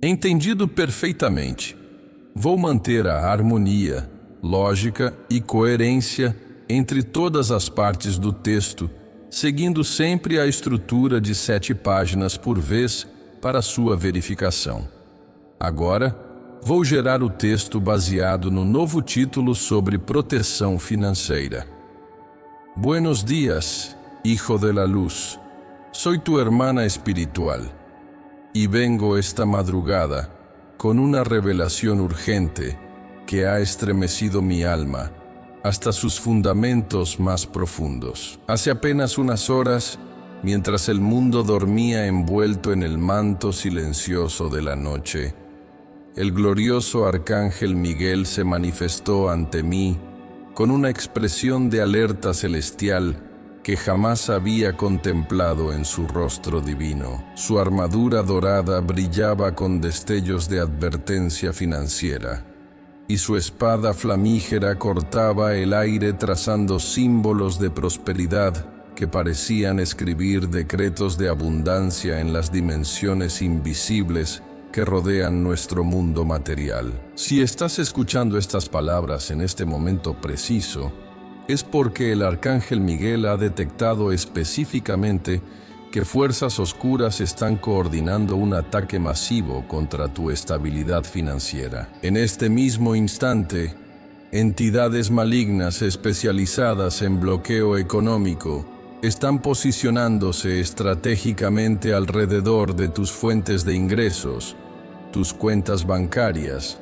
Entendido perfeitamente. Vou manter a harmonia, lógica e coerência entre todas as partes do texto, seguindo sempre a estrutura de 7 páginas por vez para sua verificação. Agora, vou gerar o texto baseado no novo título sobre proteção financeira. Buenos días, hijo de la luz. Soy tu hermana espiritual y vengo esta madrugada con una revelación urgente que ha estremecido mi alma hasta sus fundamentos más profundos. Hace apenas unas horas, mientras el mundo dormía envuelto en el manto silencioso de la noche, el glorioso arcángel Miguel se manifestó ante mí con una expresión de alerta celestial que jamás había contemplado en su rostro divino. Su armadura dorada brillaba con destellos de advertencia financiera, y su espada flamígera cortaba el aire trazando símbolos de prosperidad que parecían escribir decretos de abundancia en las dimensiones invisibles que rodean nuestro mundo material. Si estás escuchando estas palabras en este momento preciso, es porque el arcángel Miguel ha detectado específicamente que fuerzas oscuras están coordinando un ataque masivo contra tu estabilidad financiera. En este mismo instante, entidades malignas especializadas en bloqueo económico están posicionándose estratégicamente alrededor de tus fuentes de ingresos, tus cuentas bancarias,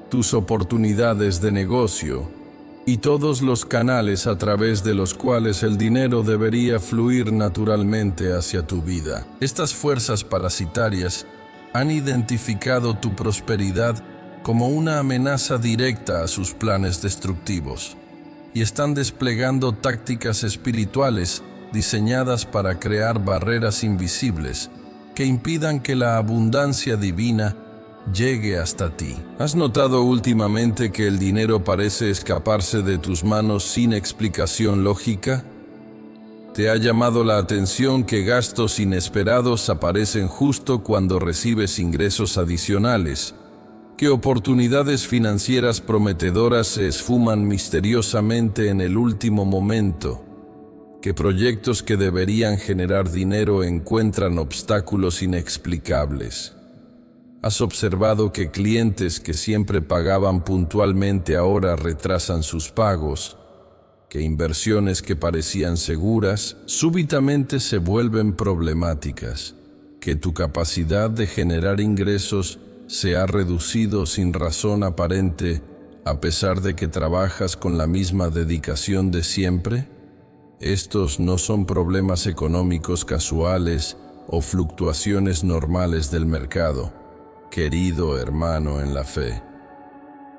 tus oportunidades de negocio y todos los canales a través de los cuales el dinero debería fluir naturalmente hacia tu vida. Estas fuerzas parasitarias han identificado tu prosperidad como una amenaza directa a sus planes destructivos y están desplegando tácticas espirituales diseñadas para crear barreras invisibles que impidan que la abundancia divina llegue hasta ti. ¿Has notado últimamente que el dinero parece escaparse de tus manos sin explicación lógica? ¿Te ha llamado la atención que gastos inesperados aparecen justo cuando recibes ingresos adicionales? ¿Que oportunidades financieras prometedoras se esfuman misteriosamente en el último momento? ¿Que proyectos que deberían generar dinero encuentran obstáculos inexplicables? ¿Has observado que clientes que siempre pagaban puntualmente ahora retrasan sus pagos? ¿Que inversiones que parecían seguras súbitamente se vuelven problemáticas? ¿Que tu capacidad de generar ingresos se ha reducido sin razón aparente a pesar de que trabajas con la misma dedicación de siempre? Estos no son problemas económicos casuales o fluctuaciones normales del mercado, querido hermano en la fe.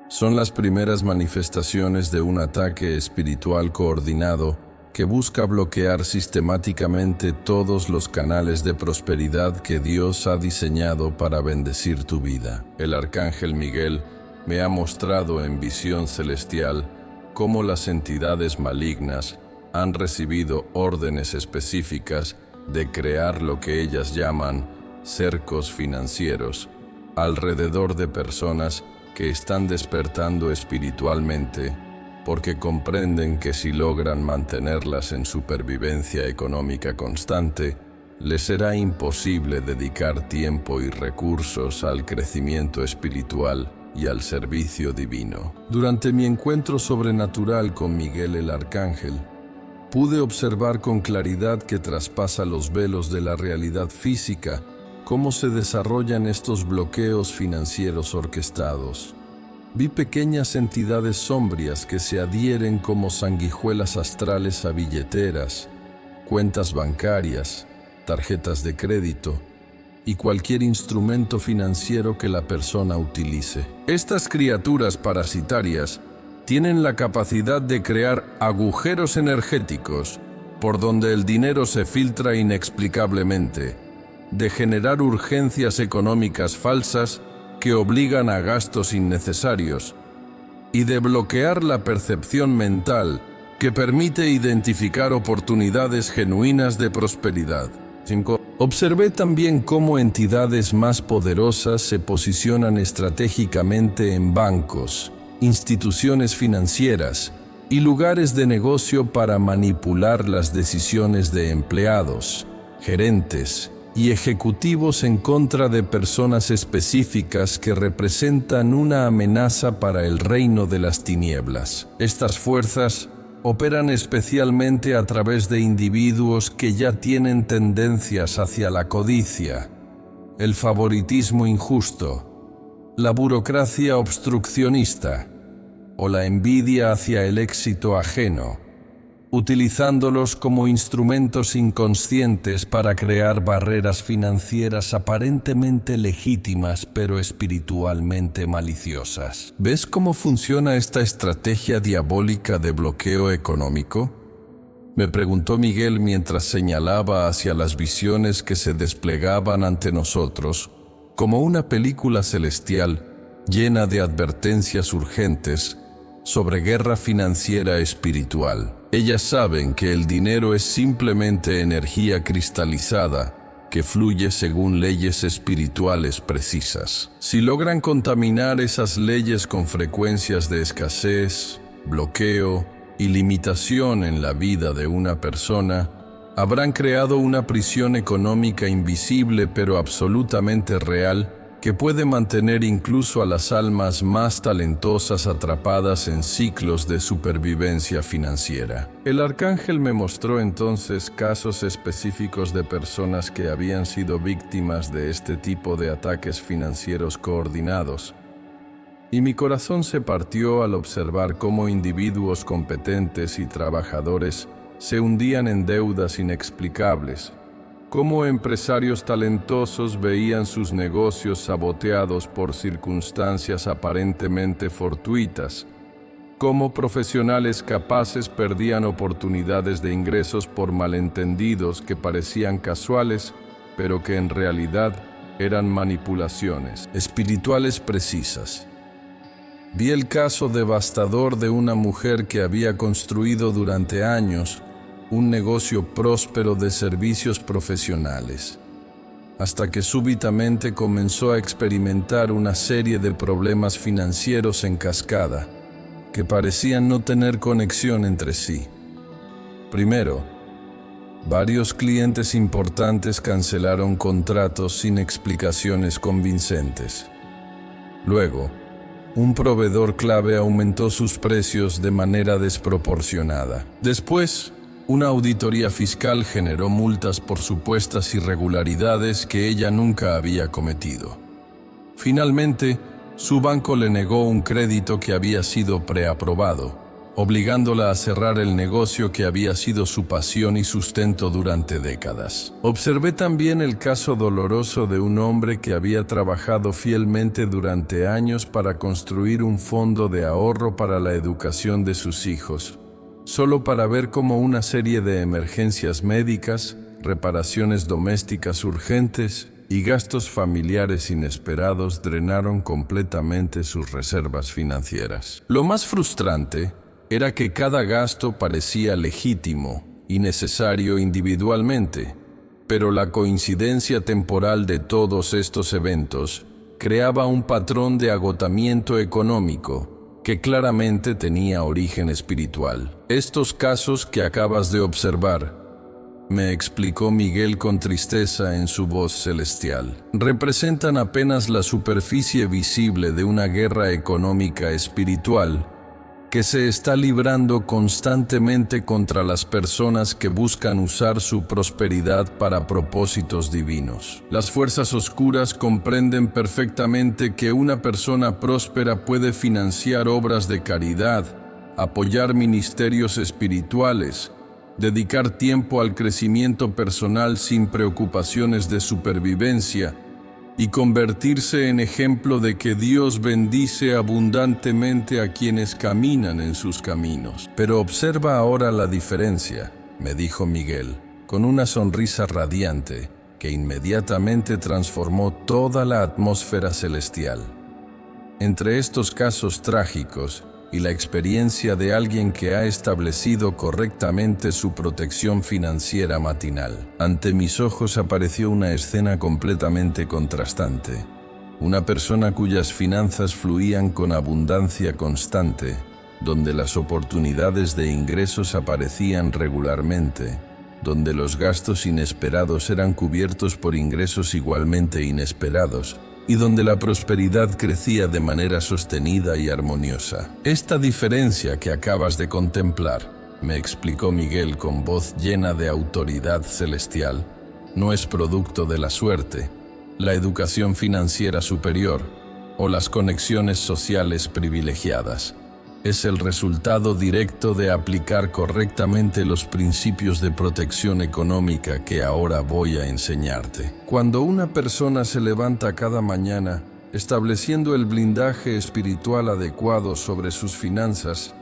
Son las primeras manifestaciones de un ataque espiritual coordinado que busca bloquear sistemáticamente todos los canales de prosperidad que Dios ha diseñado para bendecir tu vida. El arcángel Miguel me ha mostrado en visión celestial cómo las entidades malignas han recibido órdenes específicas de crear lo que ellas llaman cercos financieros alrededor de personas que están despertando espiritualmente porque comprenden que si logran mantenerlas en supervivencia económica constante, les será imposible dedicar tiempo y recursos al crecimiento espiritual y al servicio divino. Durante mi encuentro sobrenatural con Miguel el Arcángel, pude observar con claridad que traspasa los velos de la realidad física cómo se desarrollan estos bloqueos financieros orquestados. Vi pequeñas entidades sombrias que se adhieren como sanguijuelas astrales a billeteras, cuentas bancarias, tarjetas de crédito y cualquier instrumento financiero que la persona utilice. Estas criaturas parasitarias tienen la capacidad de crear agujeros energéticos por donde el dinero se filtra inexplicablemente, de generar urgencias económicas falsas que obligan a gastos innecesarios y de bloquear la percepción mental que permite identificar oportunidades genuinas de prosperidad. 5. Observé también cómo entidades más poderosas se posicionan estratégicamente en bancos, instituciones financieras y lugares de negocio para manipular las decisiones de empleados, gerentes y ejecutivos en contra de personas específicas que representan una amenaza para el reino de las tinieblas. Estas fuerzas operan especialmente a través de individuos que ya tienen tendencias hacia la codicia, el favoritismo injusto, la burocracia obstruccionista o la envidia hacia el éxito ajeno, utilizándolos como instrumentos inconscientes para crear barreras financieras aparentemente legítimas pero espiritualmente maliciosas. ¿Ves cómo funciona esta estrategia diabólica de bloqueo económico? Me preguntó Miguel mientras señalaba hacia las visiones que se desplegaban ante nosotros, como una película celestial llena de advertencias urgentes sobre guerra financiera espiritual. Ellas saben que el dinero es simplemente energía cristalizada que fluye según leyes espirituales precisas. Si logran contaminar esas leyes con frecuencias de escasez, bloqueo y limitación en la vida de una persona, habrán creado una prisión económica invisible pero absolutamente real que puede mantener incluso a las almas más talentosas atrapadas en ciclos de supervivencia financiera. El arcángel me mostró entonces casos específicos de personas que habían sido víctimas de este tipo de ataques financieros coordinados, y mi corazón se partió al observar cómo individuos competentes y trabajadores se hundían en deudas inexplicables, cómo empresarios talentosos veían sus negocios saboteados por circunstancias aparentemente fortuitas, cómo profesionales capaces perdían oportunidades de ingresos por malentendidos que parecían casuales, pero que en realidad eran manipulaciones espirituales precisas. Vi el caso devastador de una mujer que había construido durante años un negocio próspero de servicios profesionales, hasta que súbitamente comenzó a experimentar una serie de problemas financieros en cascada, que parecían no tener conexión entre sí. Primero, varios clientes importantes cancelaron contratos sin explicaciones convincentes. Luego, un proveedor clave aumentó sus precios de manera desproporcionada. Después, una auditoría fiscal generó multas por supuestas irregularidades que ella nunca había cometido. Finalmente, su banco le negó un crédito que había sido preaprobado, obligándola a cerrar el negocio que había sido su pasión y sustento durante décadas. Observé también el caso doloroso de un hombre que había trabajado fielmente durante años para construir un fondo de ahorro para la educación de sus hijos, solo para ver cómo una serie de emergencias médicas, reparaciones domésticas urgentes y gastos familiares inesperados drenaron completamente sus reservas financieras. Lo más frustrante era que cada gasto parecía legítimo y necesario individualmente, pero la coincidencia temporal de todos estos eventos creaba un patrón de agotamiento económico que claramente tenía origen espiritual. Estos casos que acabas de observar, me explicó Miguel con tristeza en su voz celestial, representan apenas la superficie visible de una guerra económica espiritual que se está librando constantemente contra las personas que buscan usar su prosperidad para propósitos divinos. Las fuerzas oscuras comprenden perfectamente que una persona próspera puede financiar obras de caridad, apoyar ministerios espirituales, dedicar tiempo al crecimiento personal sin preocupaciones de supervivencia y convertirse en ejemplo de que Dios bendice abundantemente a quienes caminan en sus caminos. Pero observa ahora la diferencia, me dijo Miguel, con una sonrisa radiante que inmediatamente transformó toda la atmósfera celestial. Entre estos casos trágicos y la experiencia de alguien que ha establecido correctamente su protección financiera matinal. Ante mis ojos apareció una escena completamente contrastante. Una persona cuyas finanzas fluían con abundancia constante, donde las oportunidades de ingresos aparecían regularmente, donde los gastos inesperados eran cubiertos por ingresos igualmente inesperados, y donde la prosperidad crecía de manera sostenida y armoniosa. Esta diferencia que acabas de contemplar, me explicó Miguel con voz llena de autoridad celestial, no es producto de la suerte, la educación financiera superior o las conexiones sociales privilegiadas. Es el resultado directo de aplicar correctamente los principios de protección económica que ahora voy a enseñarte. Cuando una persona se levanta cada mañana, estableciendo el blindaje espiritual adecuado sobre sus finanzas,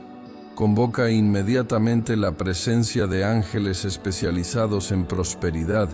convoca inmediatamente la presencia de ángeles especializados en prosperidad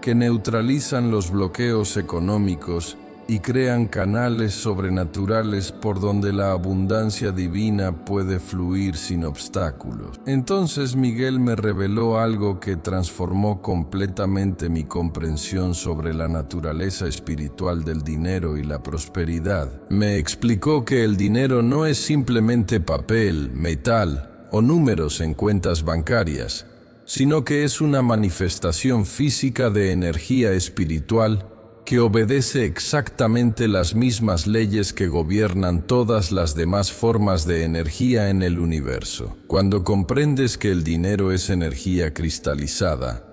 que neutralizan los bloqueos económicos y crean canales sobrenaturales por donde la abundancia divina puede fluir sin obstáculos. Entonces Miguel me reveló algo que transformó completamente mi comprensión sobre la naturaleza espiritual del dinero y la prosperidad. Me explicó que el dinero no es simplemente papel, metal o números en cuentas bancarias, sino que es una manifestación física de energía espiritual que obedece exactamente las mismas leyes que gobiernan todas las demás formas de energía en el universo. Cuando comprendes que el dinero es energía cristalizada,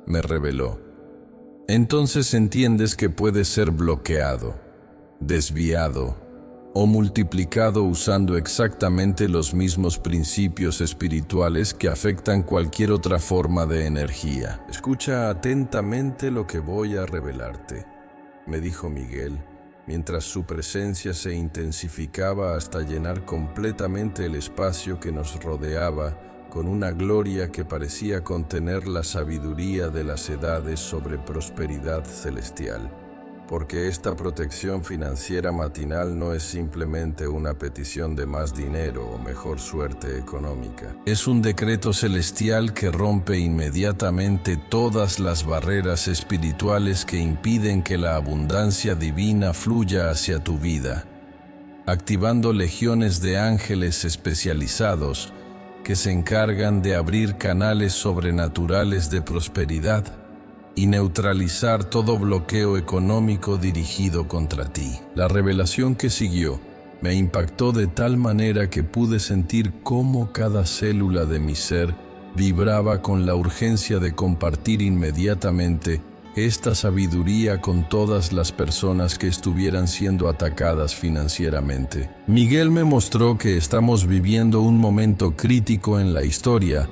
me reveló, entonces entiendes que puede ser bloqueado, desviado o multiplicado usando exactamente los mismos principios espirituales que afectan cualquier otra forma de energía. Escucha atentamente lo que voy a revelarte, me dijo Miguel, mientras su presencia se intensificaba hasta llenar completamente el espacio que nos rodeaba con una gloria que parecía contener la sabiduría de las edades sobre prosperidad celestial. Porque esta protección financiera matinal no es simplemente una petición de más dinero o mejor suerte económica. Es un decreto celestial que rompe inmediatamente todas las barreras espirituales que impiden que la abundancia divina fluya hacia tu vida, activando legiones de ángeles especializados que se encargan de abrir canales sobrenaturales de prosperidad y neutralizar todo bloqueo económico dirigido contra ti. La revelación que siguió me impactó de tal manera que pude sentir cómo cada célula de mi ser vibraba con la urgencia de compartir inmediatamente esta sabiduría con todas las personas que estuvieran siendo atacadas financieramente. Miguel me mostró que estamos viviendo un momento crítico en la historia,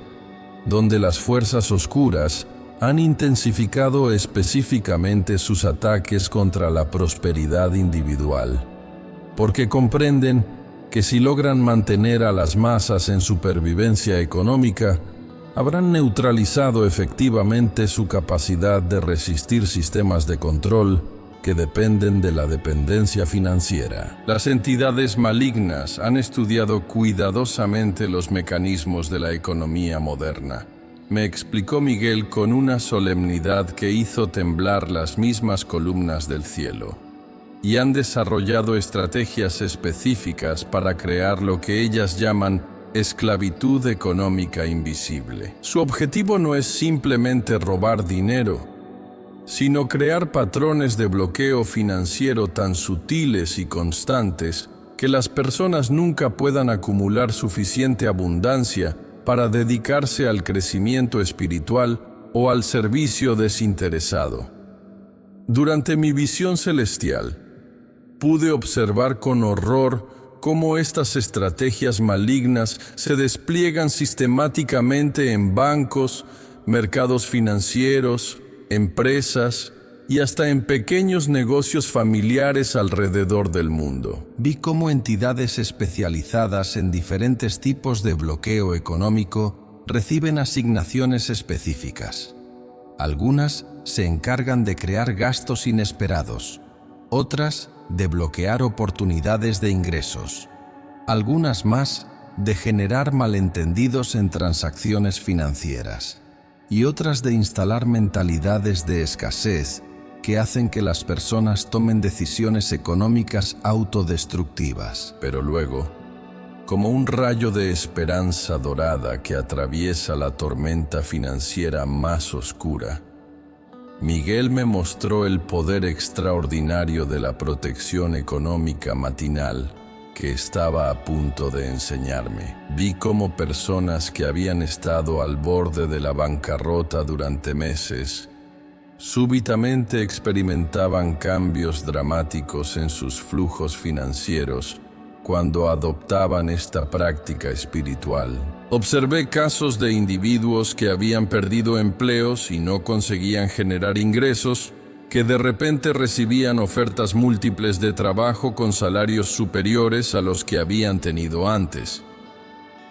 donde las fuerzas oscuras han intensificado específicamente sus ataques contra la prosperidad individual, porque comprenden que si logran mantener a las masas en supervivencia económica, habrán neutralizado efectivamente su capacidad de resistir sistemas de control que dependen de la dependencia financiera. Las entidades malignas han estudiado cuidadosamente los mecanismos de la economía moderna, me explicó Miguel con una solemnidad que hizo temblar las mismas columnas del cielo, y han desarrollado estrategias específicas para crear lo que ellas llaman esclavitud económica invisible. Su objetivo no es simplemente robar dinero, sino crear patrones de bloqueo financiero tan sutiles y constantes que las personas nunca puedan acumular suficiente abundancia para dedicarse al crecimiento espiritual o al servicio desinteresado. Durante mi visión celestial, pude observar con horror cómo estas estrategias malignas se despliegan sistemáticamente en bancos, mercados financieros, empresas y hasta en pequeños negocios familiares alrededor del mundo. Vi cómo entidades especializadas en diferentes tipos de bloqueo económico reciben asignaciones específicas. Algunas se encargan de crear gastos inesperados, otras de bloquear oportunidades de ingresos. algunas más de generar malentendidos en transacciones financieras y otras de instalar mentalidades de escasez que hacen que las personas tomen decisiones económicas autodestructivas. Pero luego, como un rayo de esperanza dorada que atraviesa la tormenta financiera más oscura, Miguel me mostró el poder extraordinario de la protección económica matinal que estaba a punto de enseñarme. Vi cómo personas que habían estado al borde de la bancarrota durante meses súbitamente experimentaban cambios dramáticos en sus flujos financieros cuando adoptaban esta práctica espiritual. Observé casos de individuos que habían perdido empleos y no conseguían generar ingresos, que de repente recibían ofertas múltiples de trabajo con salarios superiores a los que habían tenido antes.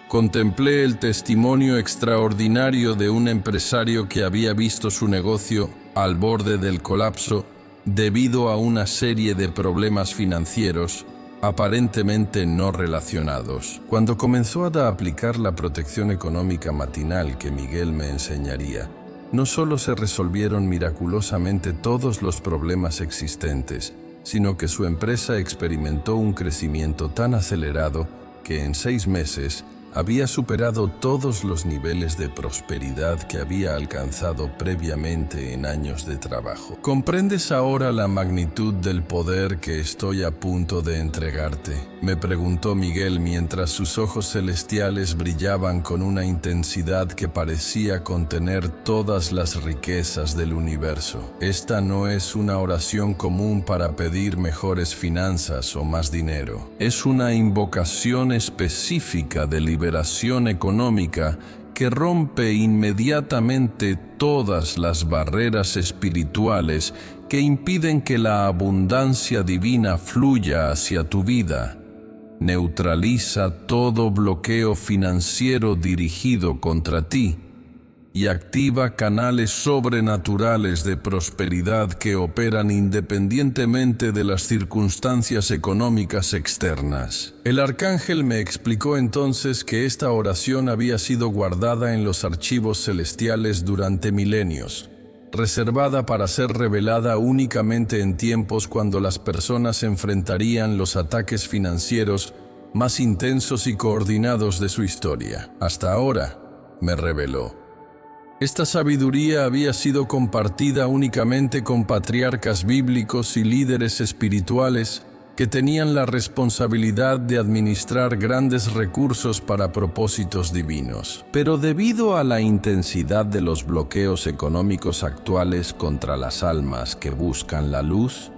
Contemplé el testimonio extraordinario de un empresario que había visto su negocio al borde del colapso debido a una serie de problemas financieros aparentemente no relacionados. Cuando comenzó a aplicar la protección económica matinal que Miguel me enseñaría, no solo se resolvieron miraculosamente todos los problemas existentes, sino que su empresa experimentó un crecimiento tan acelerado que en 6 meses había superado todos los niveles de prosperidad que había alcanzado previamente en años de trabajo. ¿Comprendes ahora la magnitud del poder que estoy a punto de entregarte?, me preguntó Miguel mientras sus ojos celestiales brillaban con una intensidad que parecía contener todas las riquezas del universo. Esta no es una oración común para pedir mejores finanzas o más dinero. Es una invocación específica de liberación económica que rompe inmediatamente todas las barreras espirituales que impiden que la abundancia divina fluya hacia tu vida. Neutraliza todo bloqueo financiero dirigido contra ti y activa canales sobrenaturales de prosperidad que operan independientemente de las circunstancias económicas externas. El arcángel me explicó entonces que esta oración había sido guardada en los archivos celestiales durante milenios, reservada para ser revelada únicamente en tiempos cuando las personas enfrentarían los ataques financieros más intensos y coordinados de su historia. Hasta ahora, me reveló, esta sabiduría había sido compartida únicamente con patriarcas bíblicos y líderes espirituales que tenían la responsabilidad de administrar grandes recursos para propósitos divinos. Pero debido a la intensidad de los bloqueos económicos actuales contra las almas que buscan la luz,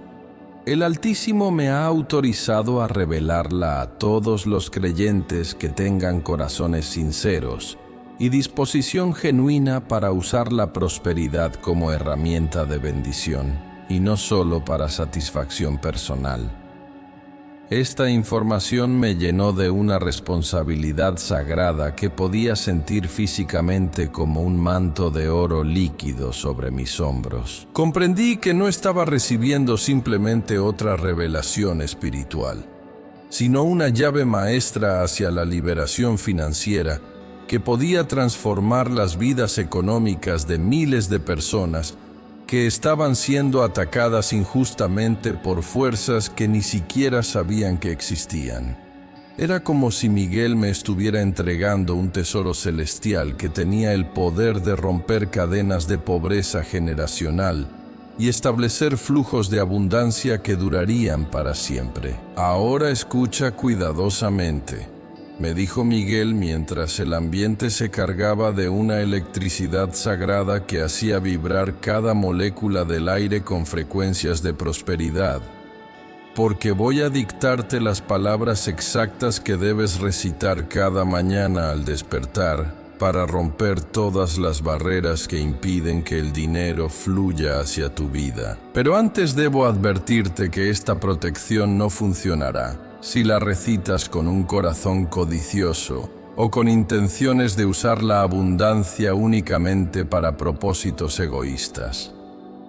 el Altísimo me ha autorizado a revelarla a todos los creyentes que tengan corazones sinceros y disposición genuina para usar la prosperidad como herramienta de bendición, y no solo para satisfacción personal. Esta información me llenó de una responsabilidad sagrada que podía sentir físicamente como un manto de oro líquido sobre mis hombros. Comprendí que no estaba recibiendo simplemente otra revelación espiritual, sino una llave maestra hacia la liberación financiera que podía transformar las vidas económicas de miles de personas que estaban siendo atacadas injustamente por fuerzas que ni siquiera sabían que existían. Era como si Miguel me estuviera entregando un tesoro celestial que tenía el poder de romper cadenas de pobreza generacional y establecer flujos de abundancia que durarían para siempre. Ahora escucha cuidadosamente, me dijo Miguel mientras el ambiente se cargaba de una electricidad sagrada que hacía vibrar cada molécula del aire con frecuencias de prosperidad. Porque voy a dictarte las palabras exactas que debes recitar cada mañana al despertar para romper todas las barreras que impiden que el dinero fluya hacia tu vida. Pero antes debo advertirte que esta protección no funcionará si la recitas con un corazón codicioso o con intenciones de usar la abundancia únicamente para propósitos egoístas.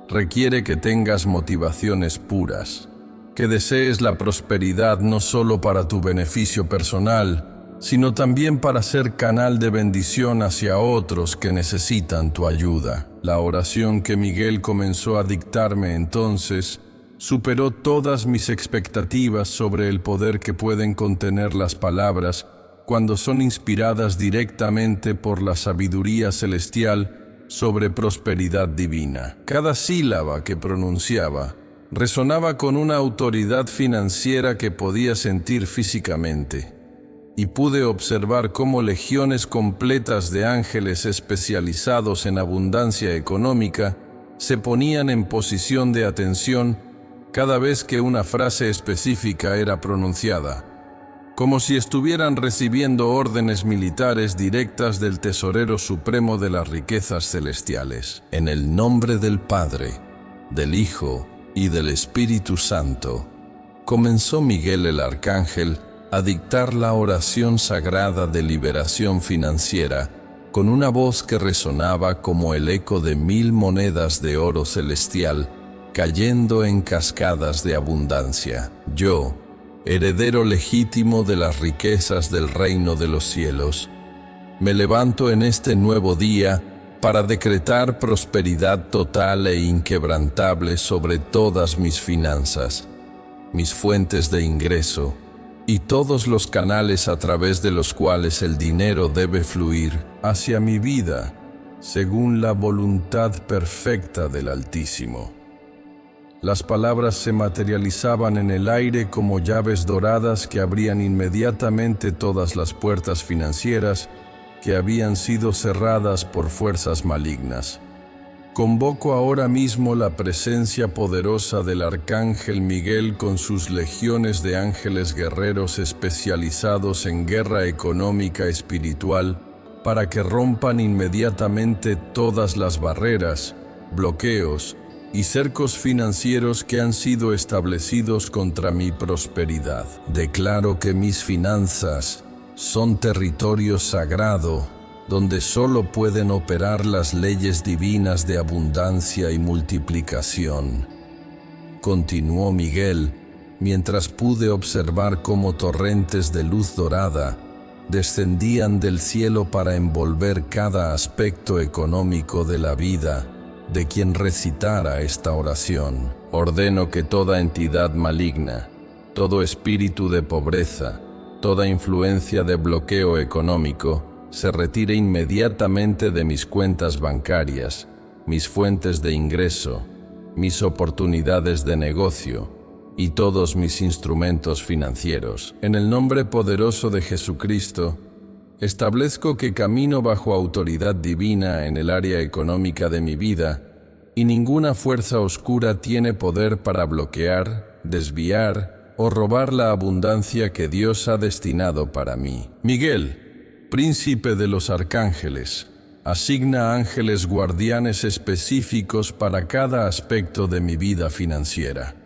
Requiere que tengas motivaciones puras, que desees la prosperidad no solo para tu beneficio personal, sino también para ser canal de bendición hacia otros que necesitan tu ayuda. La oración que Miguel comenzó a dictarme entonces superó todas mis expectativas sobre el poder que pueden contener las palabras cuando son inspiradas directamente por la sabiduría celestial sobre prosperidad divina. Cada sílaba que pronunciaba resonaba con una autoridad financiera que podía sentir físicamente, y pude observar cómo legiones completas de ángeles especializados en abundancia económica se ponían en posición de atención cada vez que una frase específica era pronunciada, como si estuvieran recibiendo órdenes militares directas del Tesorero Supremo de las riquezas celestiales. En el nombre del Padre, del Hijo y del Espíritu Santo, comenzó Miguel el Arcángel a dictar la oración sagrada de liberación financiera con una voz que resonaba como el eco de 1000 monedas de oro celestial cayendo en cascadas de abundancia. Yo, heredero legítimo de las riquezas del reino de los cielos, me levanto en este nuevo día para decretar prosperidad total e inquebrantable sobre todas mis finanzas, mis fuentes de ingreso y todos los canales a través de los cuales el dinero debe fluir hacia mi vida, según la voluntad perfecta del Altísimo. Las palabras se materializaban en el aire como llaves doradas que abrían inmediatamente todas las puertas financieras que habían sido cerradas por fuerzas malignas. Convoco ahora mismo la presencia poderosa del Arcángel Miguel con sus legiones de ángeles guerreros especializados en guerra económica espiritual para que rompan inmediatamente todas las barreras, bloqueos y cercos financieros que han sido establecidos contra mi prosperidad. Declaro que mis finanzas son territorio sagrado, donde solo pueden operar las leyes divinas de abundancia y multiplicación. Continuó Miguel, mientras pude observar cómo torrentes de luz dorada descendían del cielo para envolver cada aspecto económico de la vida de quien recitara esta oración. Ordeno que toda entidad maligna, todo espíritu de pobreza, toda influencia de bloqueo económico, se retire inmediatamente de mis cuentas bancarias, mis fuentes de ingreso, mis oportunidades de negocio y todos mis instrumentos financieros. En el nombre poderoso de Jesucristo, establezco que camino bajo autoridad divina en el área económica de mi vida y ninguna fuerza oscura tiene poder para bloquear, desviar o robar la abundancia que Dios ha destinado para mí. Miguel, príncipe de los arcángeles, asigna ángeles guardianes específicos para cada aspecto de mi vida financiera.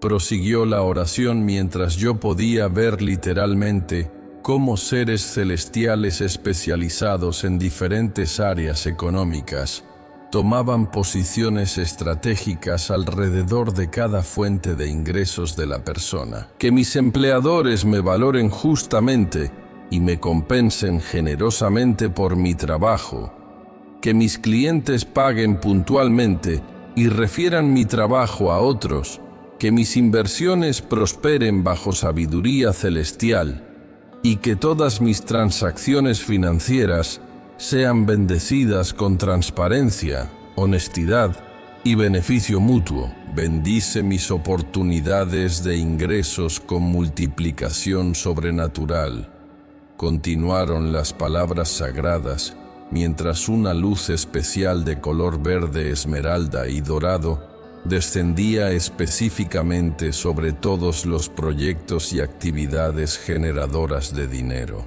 Prosiguió la oración mientras yo podía ver literalmente cómo seres celestiales especializados en diferentes áreas económicas tomaban posiciones estratégicas alrededor de cada fuente de ingresos de la persona. Que mis empleadores me valoren justamente y me compensen generosamente por mi trabajo. Que mis clientes paguen puntualmente y refieran mi trabajo a otros. Que mis inversiones prosperen bajo sabiduría celestial y que todas mis transacciones financieras sean bendecidas con transparencia, honestidad y beneficio mutuo. Bendice mis oportunidades de ingresos con multiplicación sobrenatural. Continuaron las palabras sagradas, mientras una luz especial de color verde, esmeralda y dorado descendía específicamente sobre todos los proyectos y actividades generadoras de dinero.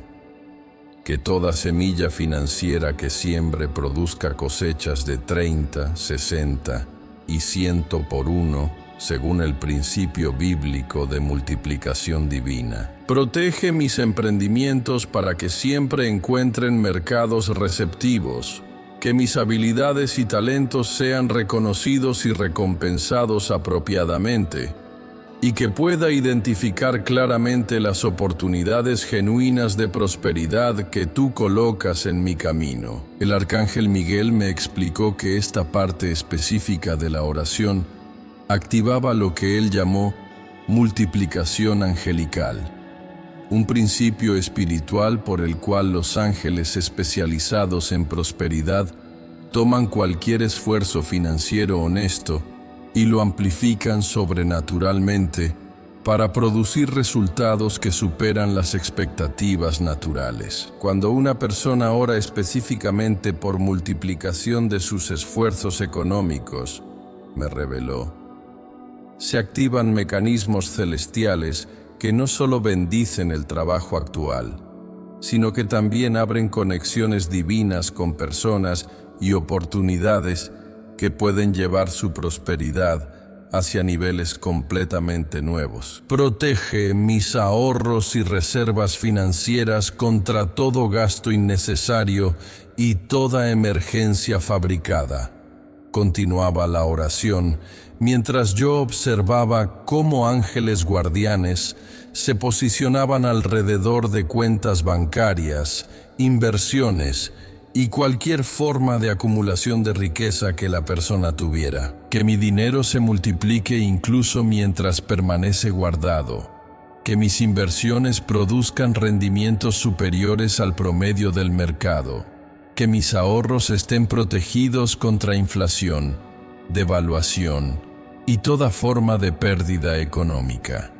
Que toda semilla financiera que siembre produzca cosechas de 30, 60 y 100 por 1, según el principio bíblico de multiplicación divina. Protege mis emprendimientos para que siempre encuentren mercados receptivos. Que mis habilidades y talentos sean reconocidos y recompensados apropiadamente. y que pueda identificar claramente las oportunidades genuinas de prosperidad que tú colocas en mi camino. El arcángel Miguel me explicó que esta parte específica de la oración activaba lo que él llamó multiplicación angelical, un principio espiritual por el cual los ángeles especializados en prosperidad toman cualquier esfuerzo financiero honesto y lo amplifican sobrenaturalmente para producir resultados que superan las expectativas naturales. Cuando una persona ora específicamente por multiplicación de sus esfuerzos económicos, me reveló, se activan mecanismos celestiales que no solo bendicen el trabajo actual, sino que también abren conexiones divinas con personas y oportunidades que pueden llevar su prosperidad hacia niveles completamente nuevos. Protege mis ahorros y reservas financieras contra todo gasto innecesario y toda emergencia fabricada. Continuaba la oración mientras yo observaba cómo ángeles guardianes se posicionaban alrededor de cuentas bancarias, inversiones y cualquier forma de acumulación de riqueza que la persona tuviera. Que mi dinero se multiplique incluso mientras permanece guardado. Que mis inversiones produzcan rendimientos superiores al promedio del mercado. Que mis ahorros estén protegidos contra inflación, devaluación y toda forma de pérdida económica.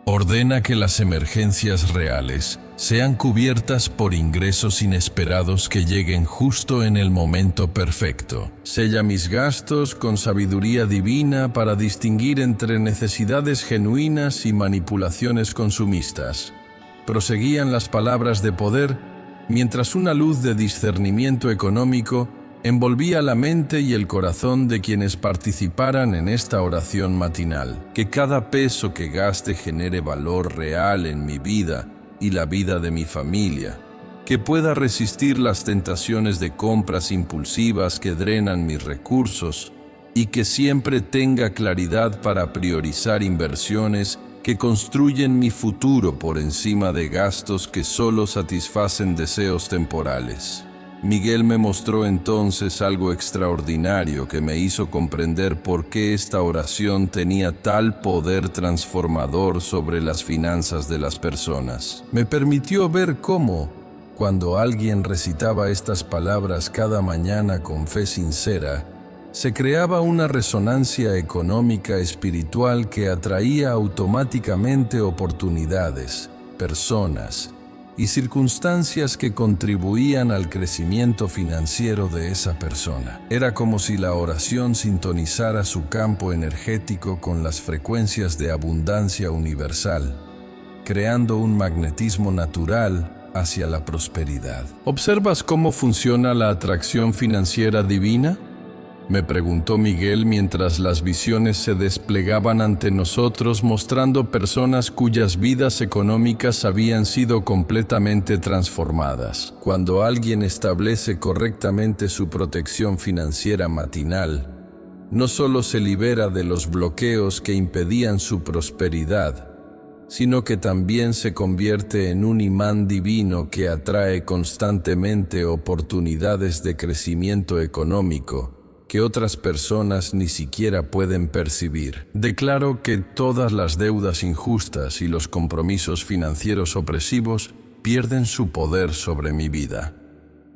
Ordena que las emergencias reales sean cubiertas por ingresos inesperados que lleguen justo en el momento perfecto. Sella mis gastos con sabiduría divina para distinguir entre necesidades genuinas y manipulaciones consumistas. Proseguían las palabras de poder, mientras una luz de discernimiento económico envolvía la mente y el corazón de quienes participaran en esta oración matinal. Que cada peso que gaste genere valor real en mi vida y la vida de mi familia. Que pueda resistir las tentaciones de compras impulsivas que drenan mis recursos y que siempre tenga claridad para priorizar inversiones que construyen mi futuro por encima de gastos que solo satisfacen deseos temporales. Miguel me mostró entonces algo extraordinario que me hizo comprender por qué esta oración tenía tal poder transformador sobre las finanzas de las personas. Me permitió ver cómo, cuando alguien recitaba estas palabras cada mañana con fe sincera, se creaba una resonancia económica espiritual que atraía automáticamente oportunidades, personas y circunstancias que contribuían al crecimiento financiero de esa persona. Era como si la oración sintonizara su campo energético con las frecuencias de abundancia universal, creando un magnetismo natural hacia la prosperidad. ¿Observas cómo funciona la atracción financiera divina?, me preguntó Miguel mientras las visiones se desplegaban ante nosotros mostrando personas cuyas vidas económicas habían sido completamente transformadas. Cuando alguien establece correctamente su protección financiera matinal, no solo se libera de los bloqueos que impedían su prosperidad, sino que también se convierte en un imán divino que atrae constantemente oportunidades de crecimiento económico que otras personas ni siquiera pueden percibir. Declaro que todas las deudas injustas y los compromisos financieros opresivos pierden su poder sobre mi vida.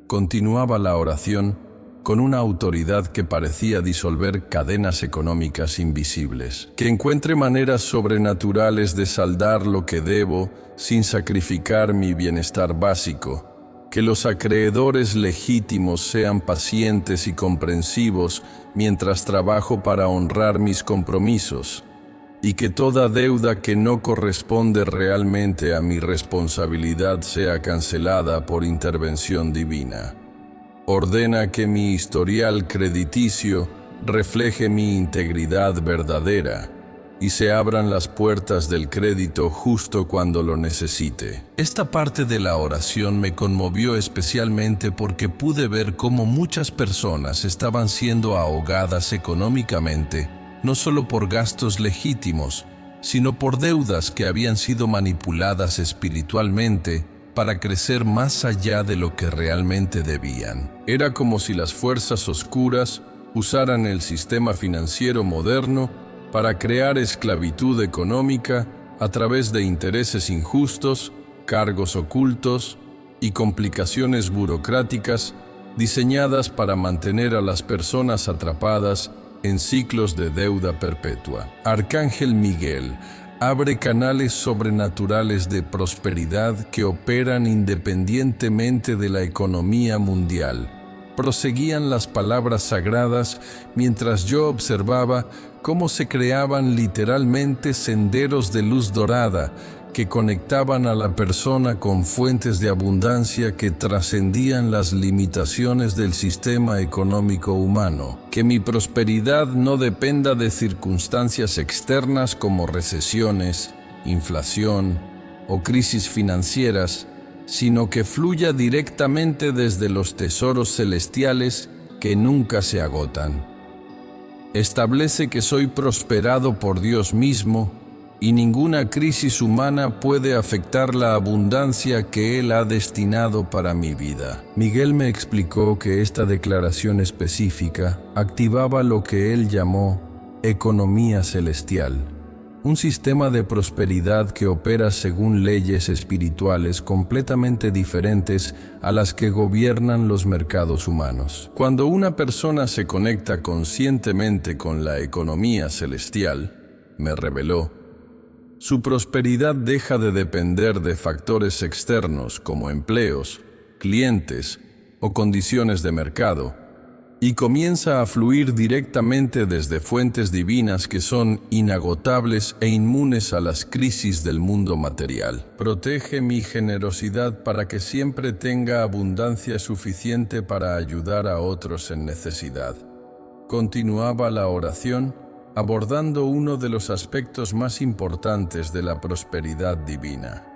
Continuaba la oración con una autoridad que parecía disolver cadenas económicas invisibles. Que encuentre maneras sobrenaturales de saldar lo que debo sin sacrificar mi bienestar básico. Que los acreedores legítimos sean pacientes y comprensivos mientras trabajo para honrar mis compromisos, y que toda deuda que no corresponde realmente a mi responsabilidad sea cancelada por intervención divina. Ordena que mi historial crediticio refleje mi integridad verdadera y se abran las puertas del crédito justo cuando lo necesite. Esta parte de la oración me conmovió especialmente porque pude ver cómo muchas personas estaban siendo ahogadas económicamente, no solo por gastos legítimos, sino por deudas que habían sido manipuladas espiritualmente para crecer más allá de lo que realmente debían. Era como si las fuerzas oscuras usaran el sistema financiero moderno para crear esclavitud económica a través de intereses injustos, cargos ocultos y complicaciones burocráticas diseñadas para mantener a las personas atrapadas en ciclos de deuda perpetua. Arcángel Miguel abre canales sobrenaturales de prosperidad que operan independientemente de la economía mundial. Proseguían las palabras sagradas mientras yo observaba cómo se creaban literalmente senderos de luz dorada que conectaban a la persona con fuentes de abundancia que trascendían las limitaciones del sistema económico humano. Que mi prosperidad no dependa de circunstancias externas como recesiones, inflación o crisis financieras, sino que fluya directamente desde los tesoros celestiales que nunca se agotan. Establece que soy prosperado por Dios mismo y ninguna crisis humana puede afectar la abundancia que Él ha destinado para mi vida. Miguel me explicó que esta declaración específica activaba lo que él llamó economía celestial, un sistema de prosperidad que opera según leyes espirituales completamente diferentes a las que gobiernan los mercados humanos. Cuando una persona se conecta conscientemente con la economía celestial, me reveló, su prosperidad deja de depender de factores externos como empleos, clientes o condiciones de mercado, y comienza a fluir directamente desde fuentes divinas que son inagotables e inmunes a las crisis del mundo material. Protege mi generosidad para que siempre tenga abundancia suficiente para ayudar a otros en necesidad. Continuaba la oración, abordando uno de los aspectos más importantes de la prosperidad divina.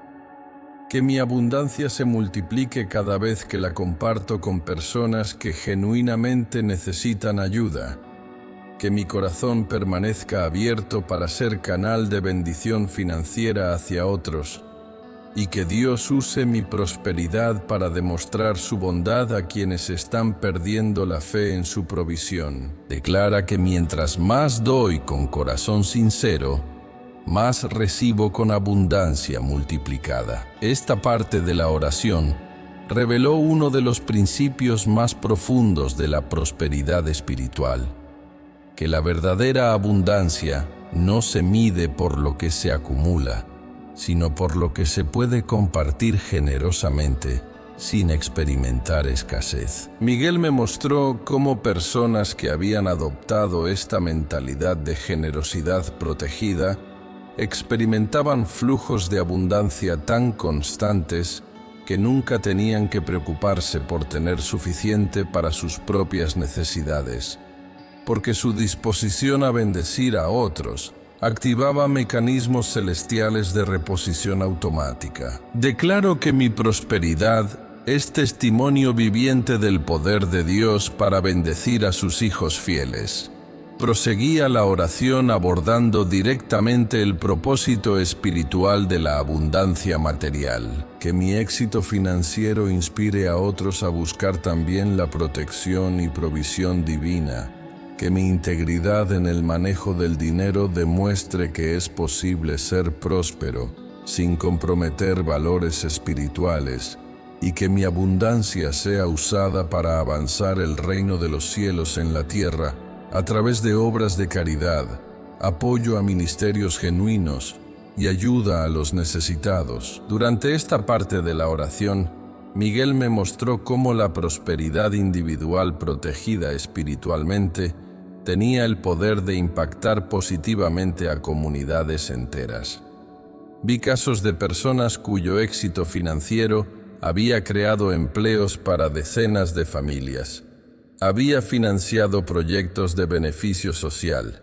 Que mi abundancia se multiplique cada vez que la comparto con personas que genuinamente necesitan ayuda. Que mi corazón permanezca abierto para ser canal de bendición financiera hacia otros. Y que Dios use mi prosperidad para demostrar su bondad a quienes están perdiendo la fe en su provisión. Declara que mientras más doy con corazón sincero, más recibo con abundancia multiplicada. Esta parte de la oración reveló uno de los principios más profundos de la prosperidad espiritual, que la verdadera abundancia no se mide por lo que se acumula, sino por lo que se puede compartir generosamente sin experimentar escasez. Miguel me mostró cómo personas que habían adoptado esta mentalidad de generosidad protegida experimentaban flujos de abundancia tan constantes que nunca tenían que preocuparse por tener suficiente para sus propias necesidades, porque su disposición a bendecir a otros activaba mecanismos celestiales de reposición automática. Declaro que mi prosperidad es testimonio viviente del poder de Dios para bendecir a sus hijos fieles. Proseguía la oración abordando directamente el propósito espiritual de la abundancia material. Que mi éxito financiero inspire a otros a buscar también la protección y provisión divina. Que mi integridad en el manejo del dinero demuestre que es posible ser próspero sin comprometer valores espirituales, y que mi abundancia sea usada para avanzar el reino de los cielos en la tierra a través de obras de caridad, apoyo a ministerios genuinos y ayuda a los necesitados. Durante esta parte de la oración, Miguel me mostró cómo la prosperidad individual protegida espiritualmente tenía el poder de impactar positivamente a comunidades enteras. Vi casos de personas cuyo éxito financiero había creado empleos para decenas de familias, había financiado proyectos de beneficio social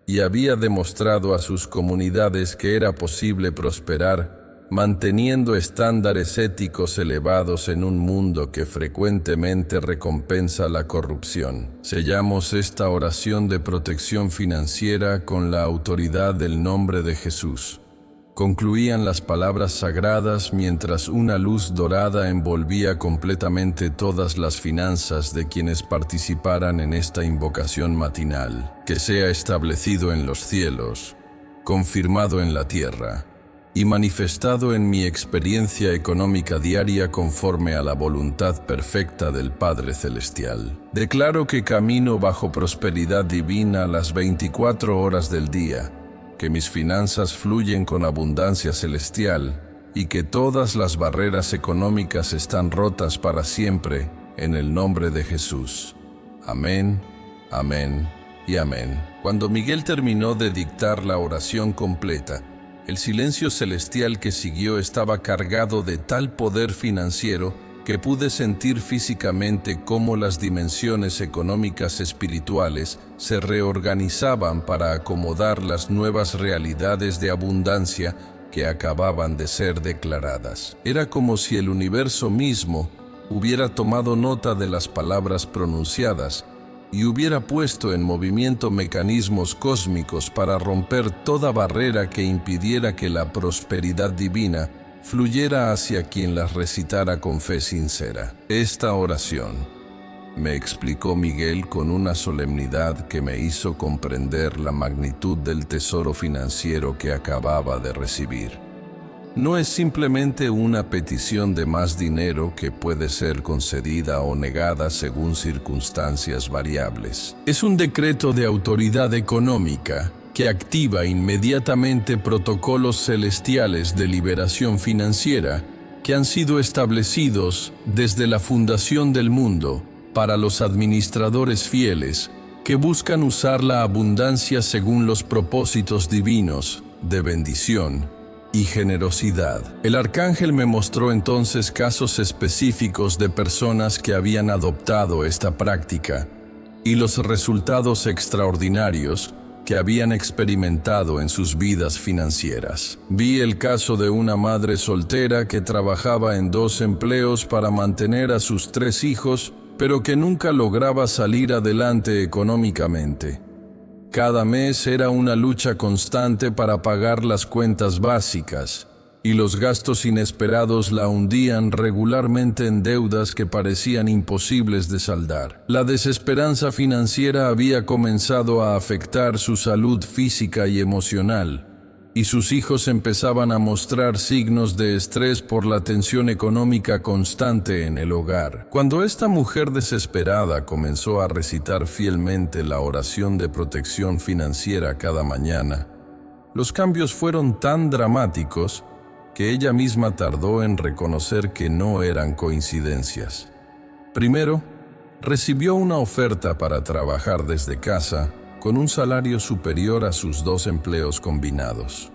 y había demostrado a sus comunidades que era posible prosperar manteniendo estándares éticos elevados en un mundo que frecuentemente recompensa la corrupción. Sellamos esta oración de protección financiera con la autoridad del nombre de Jesús. Concluían las palabras sagradas mientras una luz dorada envolvía completamente todas las finanzas de quienes participaran en esta invocación matinal. Que sea establecido en los cielos, confirmado en la tierra y manifestado en mi experiencia económica diaria conforme a la voluntad perfecta del Padre Celestial. Declaro que camino bajo prosperidad divina las 24 horas del día, que mis finanzas fluyen con abundancia celestial y que todas las barreras económicas están rotas para siempre en el nombre de Jesús. Amén, amén y amén. Cuando Miguel terminó de dictar la oración completa, el silencio celestial que siguió estaba cargado de tal poder financiero que pude sentir físicamente cómo las dimensiones económicas espirituales se reorganizaban para acomodar las nuevas realidades de abundancia que acababan de ser declaradas. Era como si el universo mismo hubiera tomado nota de las palabras pronunciadas y hubiera puesto en movimiento mecanismos cósmicos para romper toda barrera que impidiera que la prosperidad divina fluyera hacia quien las recitara con fe sincera. Esta oración, me explicó Miguel con una solemnidad que me hizo comprender la magnitud del tesoro financiero que acababa de recibir. No es simplemente una petición de más dinero que puede ser concedida o negada según circunstancias variables. Es un decreto de autoridad económica que activa inmediatamente protocolos celestiales de liberación financiera que han sido establecidos desde la fundación del mundo para los administradores fieles que buscan usar la abundancia según los propósitos divinos de bendición y generosidad. El arcángel me mostró entonces casos específicos de personas que habían adoptado esta práctica y los resultados extraordinarios que habían experimentado en sus vidas financieras. Vi el caso de una madre soltera que trabajaba en 2 empleos para mantener a sus 3 hijos, pero que nunca lograba salir adelante económicamente. Cada mes era una lucha constante para pagar las cuentas básicas, y los gastos inesperados la hundían regularmente en deudas que parecían imposibles de saldar. La desesperanza financiera había comenzado a afectar su salud física y emocional, y sus hijos empezaban a mostrar signos de estrés por la tensión económica constante en el hogar. Cuando esta mujer desesperada comenzó a recitar fielmente la oración de protección financiera cada mañana, los cambios fueron tan dramáticos que ella misma tardó en reconocer que no eran coincidencias. Primero, recibió una oferta para trabajar desde casa con un salario superior a sus 2 empleos combinados.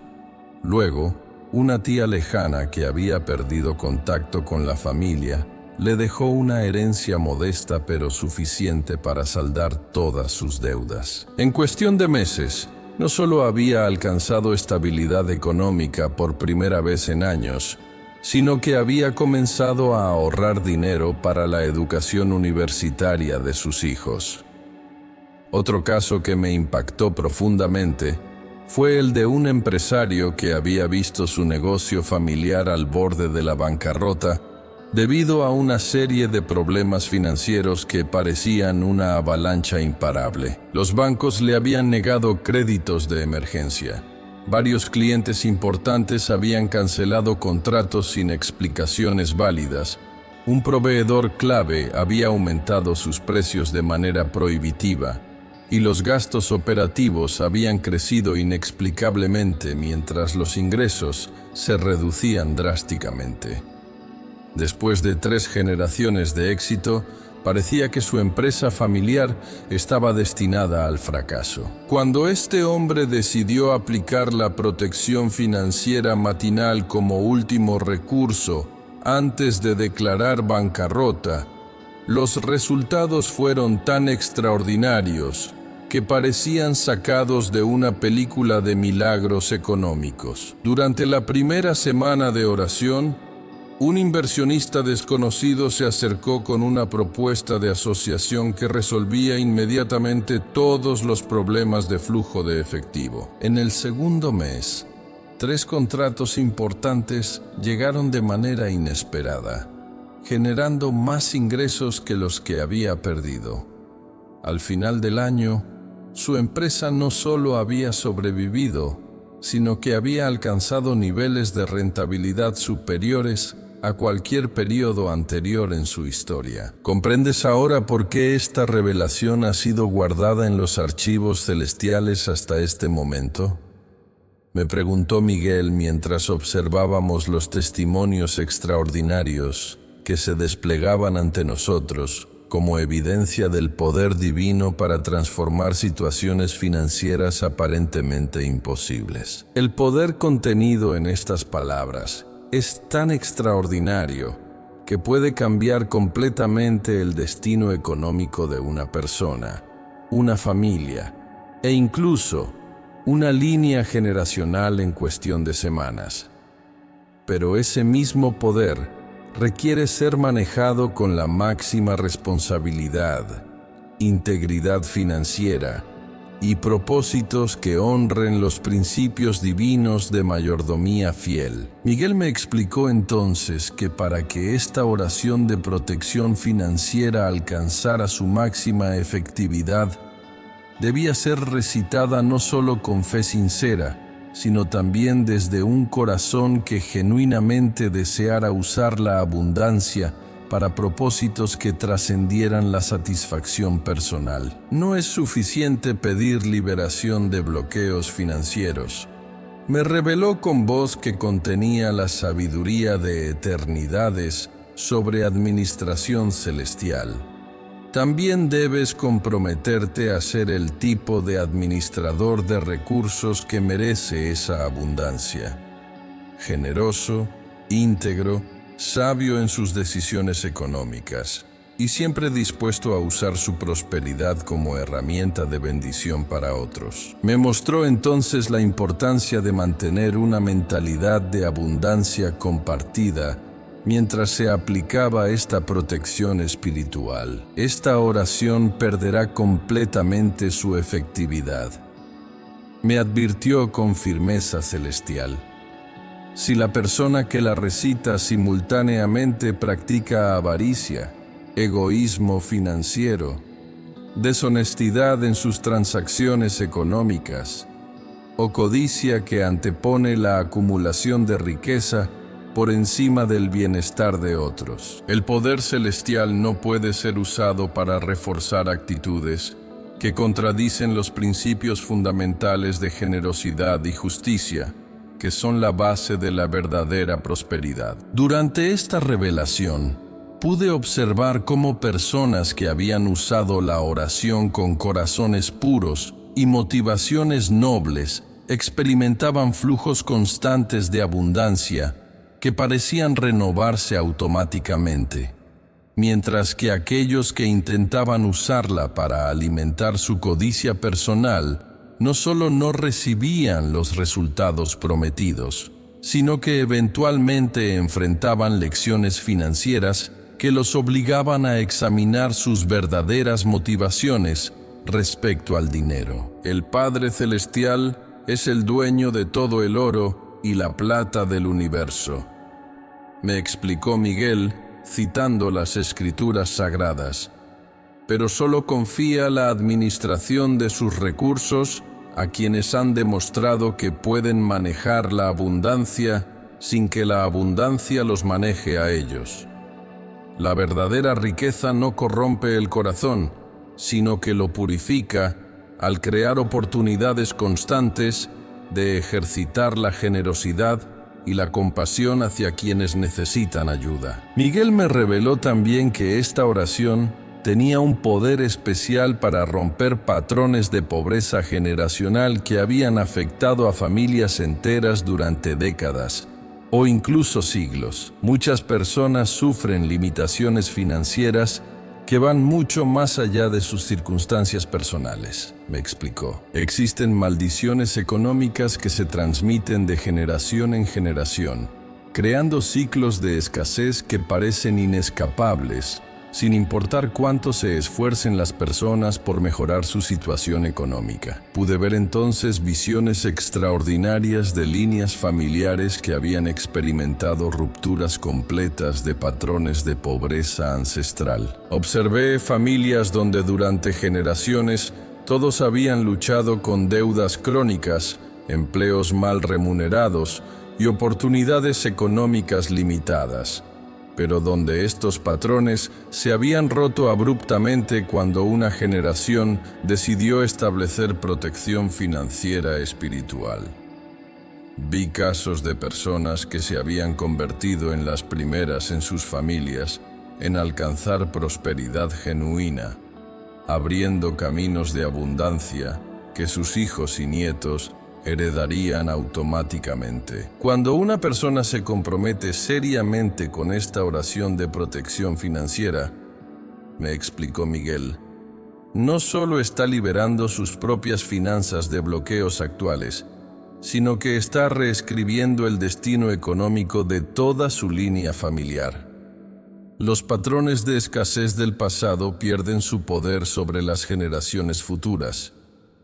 Luego, una tía lejana que había perdido contacto con la familia le dejó una herencia modesta pero suficiente para saldar todas sus deudas. En cuestión de meses, no solo había alcanzado estabilidad económica por primera vez en años, sino que había comenzado a ahorrar dinero para la educación universitaria de sus hijos. Otro caso que me impactó profundamente fue el de un empresario que había visto su negocio familiar al borde de la bancarrota debido a una serie de problemas financieros que parecían una avalancha imparable. Los bancos le habían negado créditos de emergencia. Varios clientes importantes habían cancelado contratos sin explicaciones válidas. Un proveedor clave había aumentado sus precios de manera prohibitiva, y los gastos operativos habían crecido inexplicablemente mientras los ingresos se reducían drásticamente. Después de 3 generaciones de éxito, parecía que su empresa familiar estaba destinada al fracaso. Cuando este hombre decidió aplicar la protección financiera matinal como último recurso antes de declarar bancarrota, los resultados fueron tan extraordinarios que parecían sacados de una película de milagros económicos. Durante la primera semana de oración, un inversionista desconocido se acercó con una propuesta de asociación que resolvía inmediatamente todos los problemas de flujo de efectivo. En el segundo mes, 3 contratos importantes llegaron de manera inesperada, generando más ingresos que los que había perdido. Al final del año, su empresa no solo había sobrevivido, sino que había alcanzado niveles de rentabilidad superiores a cualquier periodo anterior en su historia. ¿Comprendes ahora por qué esta revelación ha sido guardada en los archivos celestiales hasta este momento? Me preguntó Miguel mientras observábamos los testimonios extraordinarios que se desplegaban ante nosotros como evidencia del poder divino para transformar situaciones financieras aparentemente imposibles. El poder contenido en estas palabras es tan extraordinario que puede cambiar completamente el destino económico de una persona, una familia e incluso una línea generacional en cuestión de semanas. Pero ese mismo poder requiere ser manejado con la máxima responsabilidad, integridad financiera y propósitos que honren los principios divinos de mayordomía fiel. Miguel me explicó entonces que para que esta oración de protección financiera alcanzara su máxima efectividad, debía ser recitada no solo con fe sincera, sino también desde un corazón que genuinamente deseara usar la abundancia para propósitos que trascendieran la satisfacción personal. No es suficiente pedir liberación de bloqueos financieros. Me reveló con voz que contenía la sabiduría de eternidades sobre administración celestial. También debes comprometerte a ser el tipo de administrador de recursos que merece esa abundancia. Generoso, íntegro, sabio en sus decisiones económicas y siempre dispuesto a usar su prosperidad como herramienta de bendición para otros. Me mostró entonces la importancia de mantener una mentalidad de abundancia compartida mientras se aplicaba esta protección espiritual. Esta oración perderá completamente su efectividad. Me advirtió con firmeza celestial. Si la persona que la recita simultáneamente practica avaricia, egoísmo financiero, deshonestidad en sus transacciones económicas, o codicia que antepone la acumulación de riqueza por encima del bienestar de otros. El poder celestial no puede ser usado para reforzar actitudes que contradicen los principios fundamentales de generosidad y justicia, que son la base de la verdadera prosperidad. Durante esta revelación, pude observar cómo personas que habían usado la oración con corazones puros y motivaciones nobles experimentaban flujos constantes de abundancia que parecían renovarse automáticamente, mientras que aquellos que intentaban usarla para alimentar su codicia personal no solo no recibían los resultados prometidos, sino que eventualmente enfrentaban lecciones financieras que los obligaban a examinar sus verdaderas motivaciones respecto al dinero. El Padre Celestial es el dueño de todo el oro y la plata del universo, me explicó Miguel, citando las Escrituras Sagradas, pero solo confía la administración de sus recursos a quienes han demostrado que pueden manejar la abundancia sin que la abundancia los maneje a ellos. La verdadera riqueza no corrompe el corazón, sino que lo purifica al crear oportunidades constantes de ejercitar la generosidad y la compasión hacia quienes necesitan ayuda. Miguel me reveló también que esta oración tenía un poder especial para romper patrones de pobreza generacional que habían afectado a familias enteras durante décadas o incluso siglos. Muchas personas sufren limitaciones financieras que van mucho más allá de sus circunstancias personales, me explicó. Existen maldiciones económicas que se transmiten de generación en generación, creando ciclos de escasez que parecen inescapables, sin importar cuánto se esfuercen las personas por mejorar su situación económica. Pude ver entonces visiones extraordinarias de líneas familiares que habían experimentado rupturas completas de patrones de pobreza ancestral. Observé familias donde durante generaciones todos habían luchado con deudas crónicas, empleos mal remunerados y oportunidades económicas limitadas, pero donde estos patrones se habían roto abruptamente cuando una generación decidió establecer protección financiera espiritual. Vi casos de personas que se habían convertido en las primeras en sus familias en alcanzar prosperidad genuina, abriendo caminos de abundancia que sus hijos y nietos heredarían automáticamente. Cuando una persona se compromete seriamente con esta oración de protección financiera, me explicó Miguel, no solo está liberando sus propias finanzas de bloqueos actuales, sino que está reescribiendo el destino económico de toda su línea familiar. Los patrones de escasez del pasado pierden su poder sobre las generaciones futuras,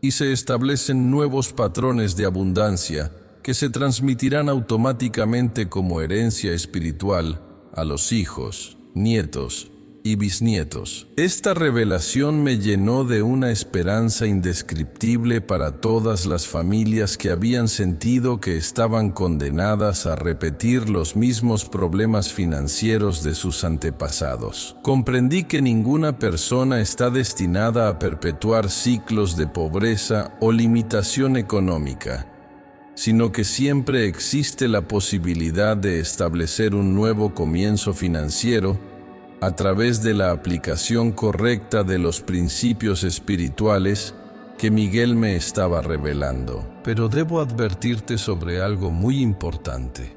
y se establecen nuevos patrones de abundancia que se transmitirán automáticamente como herencia espiritual a los hijos, nietos y bisnietos. Esta revelación me llenó de una esperanza indescriptible para todas las familias que habían sentido que estaban condenadas a repetir los mismos problemas financieros de sus antepasados. Comprendí que ninguna persona está destinada a perpetuar ciclos de pobreza o limitación económica, sino que siempre existe la posibilidad de establecer un nuevo comienzo financiero a través de la aplicación correcta de los principios espirituales que Miguel me estaba revelando. Pero debo advertirte sobre algo muy importante,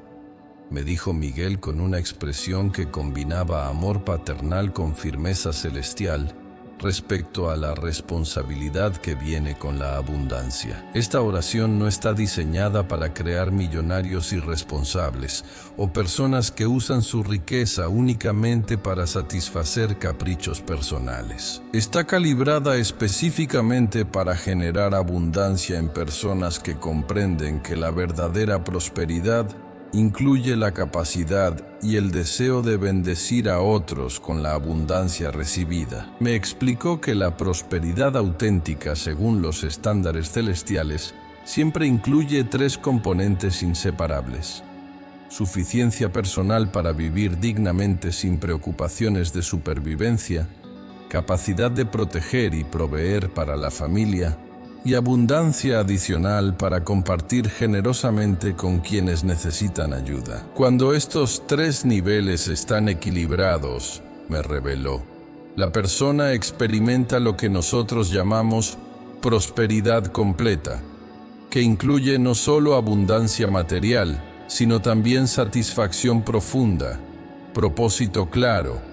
me dijo Miguel con una expresión que combinaba amor paternal con firmeza celestial respecto a la responsabilidad que viene con la abundancia. Esta oración no está diseñada para crear millonarios irresponsables o personas que usan su riqueza únicamente para satisfacer caprichos personales. Está calibrada específicamente para generar abundancia en personas que comprenden que la verdadera prosperidad incluye la capacidad y el deseo de bendecir a otros con la abundancia recibida. Me explicó que la prosperidad auténtica, según los estándares celestiales, siempre incluye 3 componentes inseparables: suficiencia personal para vivir dignamente sin preocupaciones de supervivencia, capacidad de proteger y proveer para la familia, y abundancia adicional para compartir generosamente con quienes necesitan ayuda. Cuando estos 3 niveles están equilibrados, me reveló, la persona experimenta lo que nosotros llamamos prosperidad completa, que incluye no solo abundancia material, sino también satisfacción profunda, propósito claro,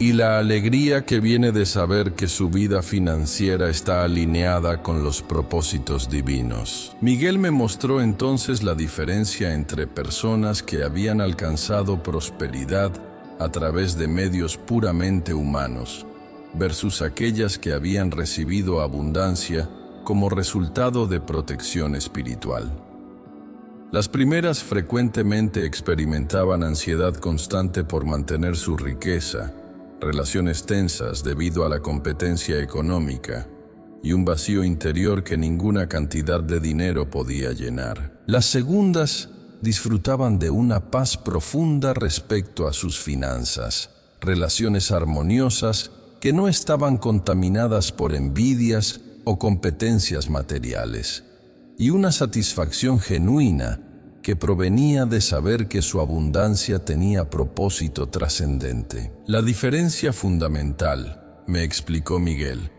y la alegría que viene de saber que su vida financiera está alineada con los propósitos divinos. Miguel me mostró entonces la diferencia entre personas que habían alcanzado prosperidad a través de medios puramente humanos, versus aquellas que habían recibido abundancia como resultado de protección espiritual. Las primeras frecuentemente experimentaban ansiedad constante por mantener su riqueza, relaciones tensas debido a la competencia económica y un vacío interior que ninguna cantidad de dinero podía llenar. Las segundas disfrutaban de una paz profunda respecto a sus finanzas, relaciones armoniosas que no estaban contaminadas por envidias o competencias materiales, y una satisfacción genuina que provenía de saber que su abundancia tenía propósito trascendente. La diferencia fundamental, me explicó Miguel,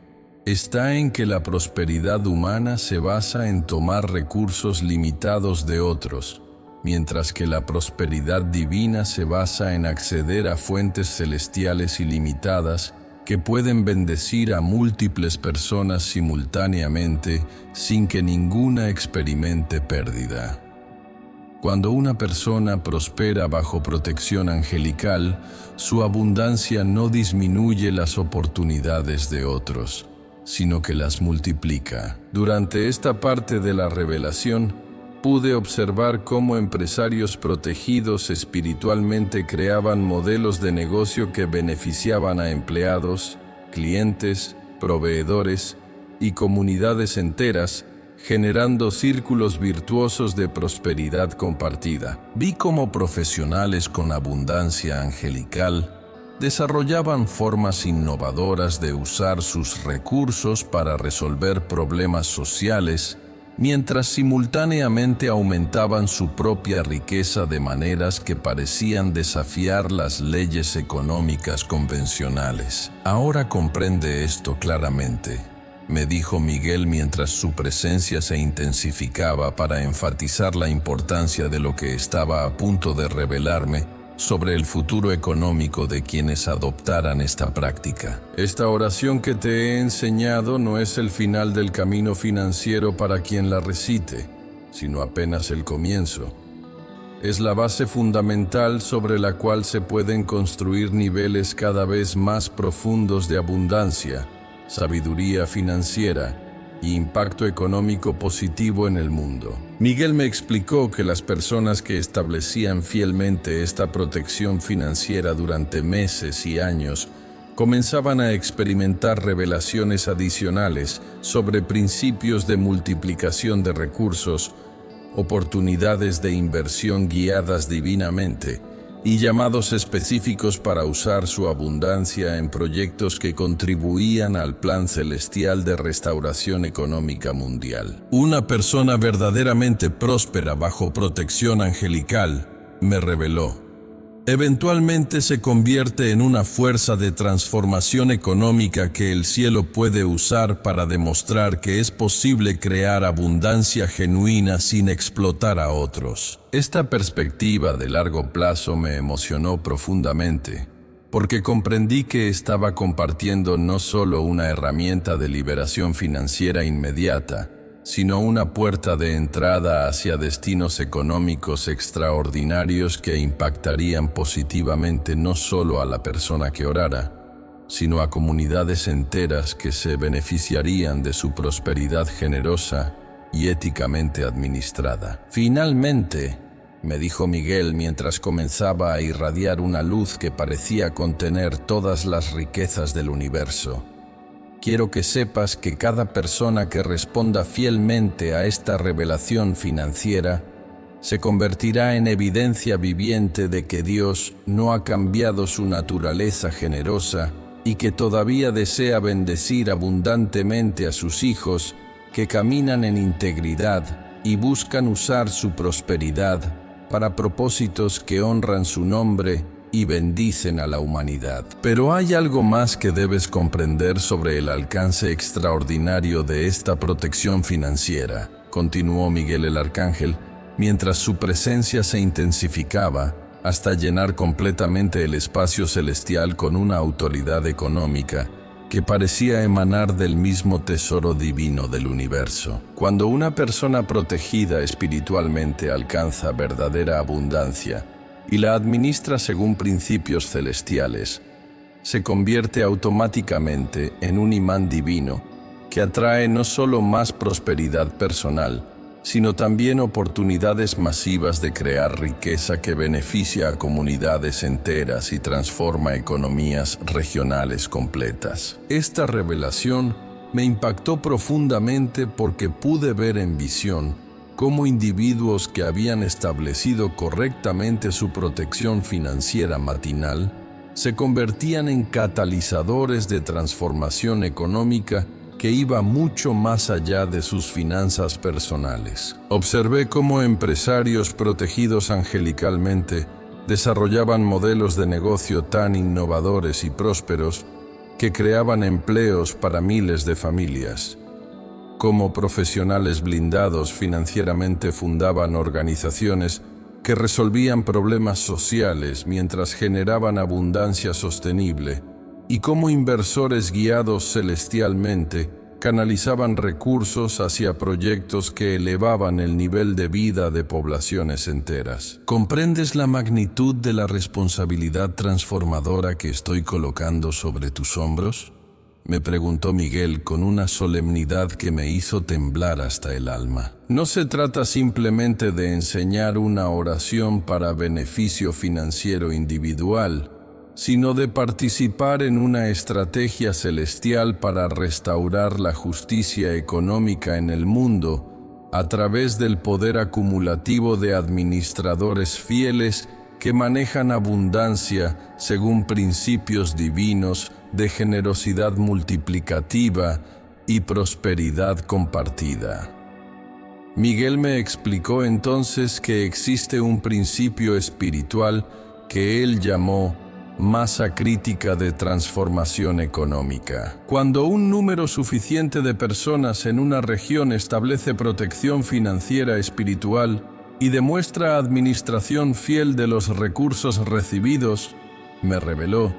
está en que la prosperidad humana se basa en tomar recursos limitados de otros, mientras que la prosperidad divina se basa en acceder a fuentes celestiales ilimitadas que pueden bendecir a múltiples personas simultáneamente sin que ninguna experimente pérdida. Cuando una persona prospera bajo protección angelical, su abundancia no disminuye las oportunidades de otros, sino que las multiplica. Durante esta parte de la revelación, pude observar cómo empresarios protegidos espiritualmente creaban modelos de negocio que beneficiaban a empleados, clientes, proveedores y comunidades enteras, generando círculos virtuosos de prosperidad compartida. Vi cómo profesionales con abundancia angelical desarrollaban formas innovadoras de usar sus recursos para resolver problemas sociales, mientras simultáneamente aumentaban su propia riqueza de maneras que parecían desafiar las leyes económicas convencionales. Ahora comprende esto claramente, me dijo Miguel mientras su presencia se intensificaba para enfatizar la importancia de lo que estaba a punto de revelarme sobre el futuro económico de quienes adoptaran esta práctica. Esta oración que te he enseñado no es el final del camino financiero para quien la recite, sino apenas el comienzo. Es la base fundamental sobre la cual se pueden construir niveles cada vez más profundos de abundancia, sabiduría financiera y impacto económico positivo en el mundo. Miguel me explicó que las personas que establecían fielmente esta protección financiera durante meses y años comenzaban a experimentar revelaciones adicionales sobre principios de multiplicación de recursos, oportunidades de inversión guiadas divinamente y llamados específicos para usar su abundancia en proyectos que contribuían al plan celestial de restauración económica mundial. Una persona verdaderamente próspera bajo protección angelical, me reveló, eventualmente se convierte en una fuerza de transformación económica que el cielo puede usar para demostrar que es posible crear abundancia genuina sin explotar a otros. Esta perspectiva de largo plazo me emocionó profundamente, porque comprendí que estaba compartiendo no solo una herramienta de liberación financiera inmediata, sino una puerta de entrada hacia destinos económicos extraordinarios que impactarían positivamente no solo a la persona que orara, sino a comunidades enteras que se beneficiarían de su prosperidad generosa y éticamente administrada. Finalmente, me dijo Miguel mientras comenzaba a irradiar una luz que parecía contener todas las riquezas del universo. Quiero que sepas que cada persona que responda fielmente a esta revelación financiera se convertirá en evidencia viviente de que Dios no ha cambiado su naturaleza generosa y que todavía desea bendecir abundantemente a sus hijos que caminan en integridad y buscan usar su prosperidad para propósitos que honran su nombre y bendicen a la humanidad. Pero hay algo más que debes comprender sobre el alcance extraordinario de esta protección financiera, continuó Miguel el Arcángel, mientras su presencia se intensificaba hasta llenar completamente el espacio celestial con una autoridad económica que parecía emanar del mismo tesoro divino del universo. Cuando una persona protegida espiritualmente alcanza verdadera abundancia y la administra según principios celestiales, se convierte automáticamente en un imán divino que atrae no solo más prosperidad personal, sino también oportunidades masivas de crear riqueza que beneficia a comunidades enteras y transforma economías regionales completas. Esta revelación me impactó profundamente porque pude ver en visión cómo individuos que habían establecido correctamente su protección financiera matinal se convertían en catalizadores de transformación económica que iba mucho más allá de sus finanzas personales. Observé cómo empresarios protegidos angelicalmente desarrollaban modelos de negocio tan innovadores y prósperos que creaban empleos para miles de familias. Cómo profesionales blindados financieramente fundaban organizaciones que resolvían problemas sociales mientras generaban abundancia sostenible y cómo inversores guiados celestialmente canalizaban recursos hacia proyectos que elevaban el nivel de vida de poblaciones enteras. ¿Comprendes la magnitud de la responsabilidad transformadora que estoy colocando sobre tus hombros?, me preguntó Miguel con una solemnidad que me hizo temblar hasta el alma. No se trata simplemente de enseñar una oración para beneficio financiero individual, sino de participar en una estrategia celestial para restaurar la justicia económica en el mundo a través del poder acumulativo de administradores fieles que manejan abundancia según principios divinos de generosidad multiplicativa y prosperidad compartida. Miguel me explicó entonces que existe un principio espiritual que él llamó masa crítica de transformación económica. Cuando un número suficiente de personas en una región establece protección financiera espiritual y demuestra administración fiel de los recursos recibidos, me reveló,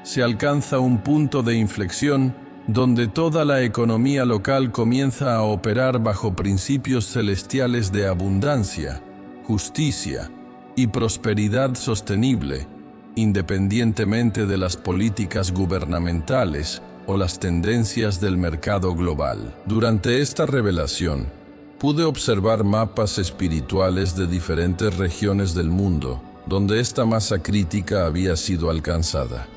se alcanza un punto de inflexión donde toda la economía local comienza a operar bajo principios celestiales de abundancia, justicia y prosperidad sostenible, independientemente de las políticas gubernamentales o las tendencias del mercado global. Durante esta revelación, pude observar mapas espirituales de diferentes regiones del mundo, donde esta masa crítica había sido alcanzada.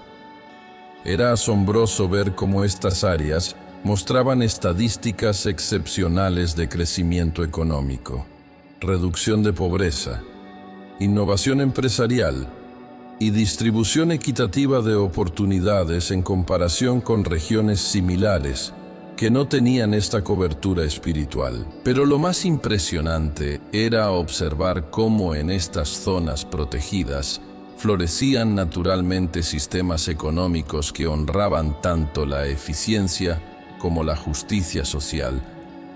Era asombroso ver cómo estas áreas mostraban estadísticas excepcionales de crecimiento económico, reducción de pobreza, innovación empresarial y distribución equitativa de oportunidades en comparación con regiones similares que no tenían esta cobertura espiritual. Pero lo más impresionante era observar cómo en estas zonas protegidas florecían naturalmente sistemas económicos que honraban tanto la eficiencia como la justicia social,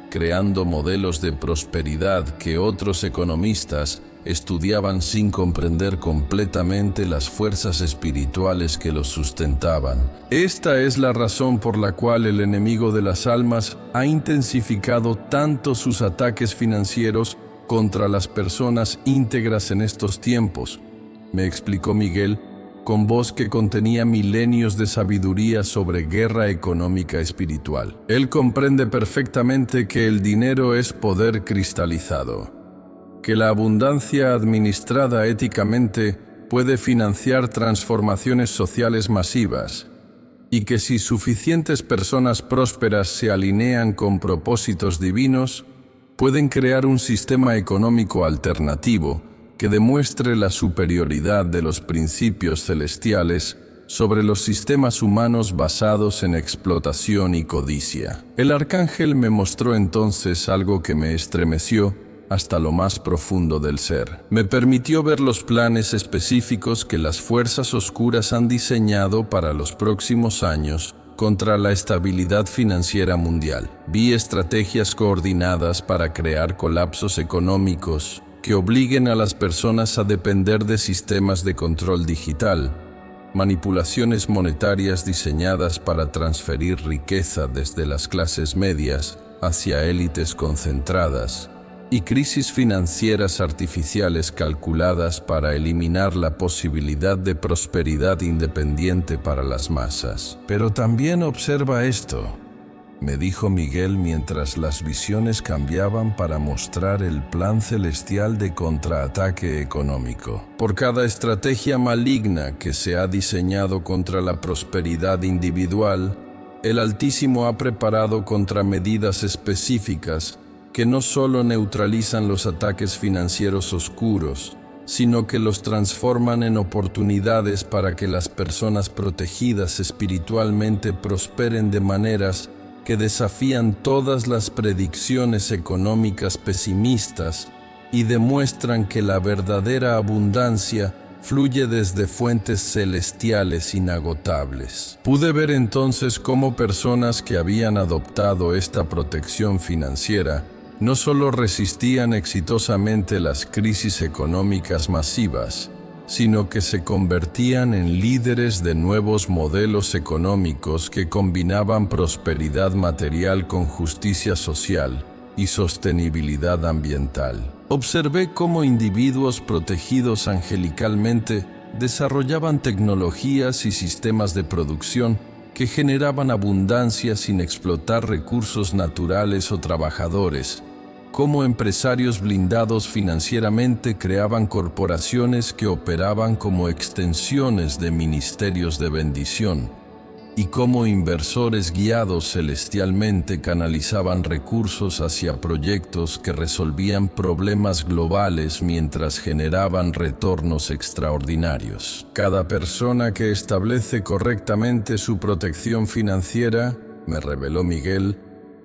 creando modelos de prosperidad que otros economistas estudiaban sin comprender completamente las fuerzas espirituales que los sustentaban. Esta es la razón por la cual el enemigo de las almas ha intensificado tanto sus ataques financieros contra las personas íntegras en estos tiempos, me explicó Miguel, con voz que contenía milenios de sabiduría sobre guerra económica espiritual. Él comprende perfectamente que el dinero es poder cristalizado, que la abundancia administrada éticamente puede financiar transformaciones sociales masivas, y que si suficientes personas prósperas se alinean con propósitos divinos, pueden crear un sistema económico alternativo que demuestre la superioridad de los principios celestiales sobre los sistemas humanos basados en explotación y codicia. El arcángel me mostró entonces algo que me estremeció hasta lo más profundo del ser. Me permitió ver los planes específicos que las fuerzas oscuras han diseñado para los próximos años contra la estabilidad financiera mundial. Vi estrategias coordinadas para crear colapsos económicos que obliguen a las personas a depender de sistemas de control digital, manipulaciones monetarias diseñadas para transferir riqueza desde las clases medias hacia élites concentradas, y crisis financieras artificiales calculadas para eliminar la posibilidad de prosperidad independiente para las masas. Pero también observa esto, me dijo Miguel mientras las visiones cambiaban para mostrar el plan celestial de contraataque económico. Por cada estrategia maligna que se ha diseñado contra la prosperidad individual, el Altísimo ha preparado contramedidas específicas que no solo neutralizan los ataques financieros oscuros, sino que los transforman en oportunidades para que las personas protegidas espiritualmente prosperen de maneras que desafían todas las predicciones económicas pesimistas y demuestran que la verdadera abundancia fluye desde fuentes celestiales inagotables. Pude ver entonces cómo personas que habían adoptado esta protección financiera no solo resistían exitosamente las crisis económicas masivas, sino que se convertían en líderes de nuevos modelos económicos que combinaban prosperidad material con justicia social y sostenibilidad ambiental. Observé cómo individuos protegidos angelicalmente desarrollaban tecnologías y sistemas de producción que generaban abundancia sin explotar recursos naturales o trabajadores, cómo empresarios blindados financieramente creaban corporaciones que operaban como extensiones de ministerios de bendición, y cómo inversores guiados celestialmente canalizaban recursos hacia proyectos que resolvían problemas globales mientras generaban retornos extraordinarios. Cada persona que establece correctamente su protección financiera, me reveló Miguel,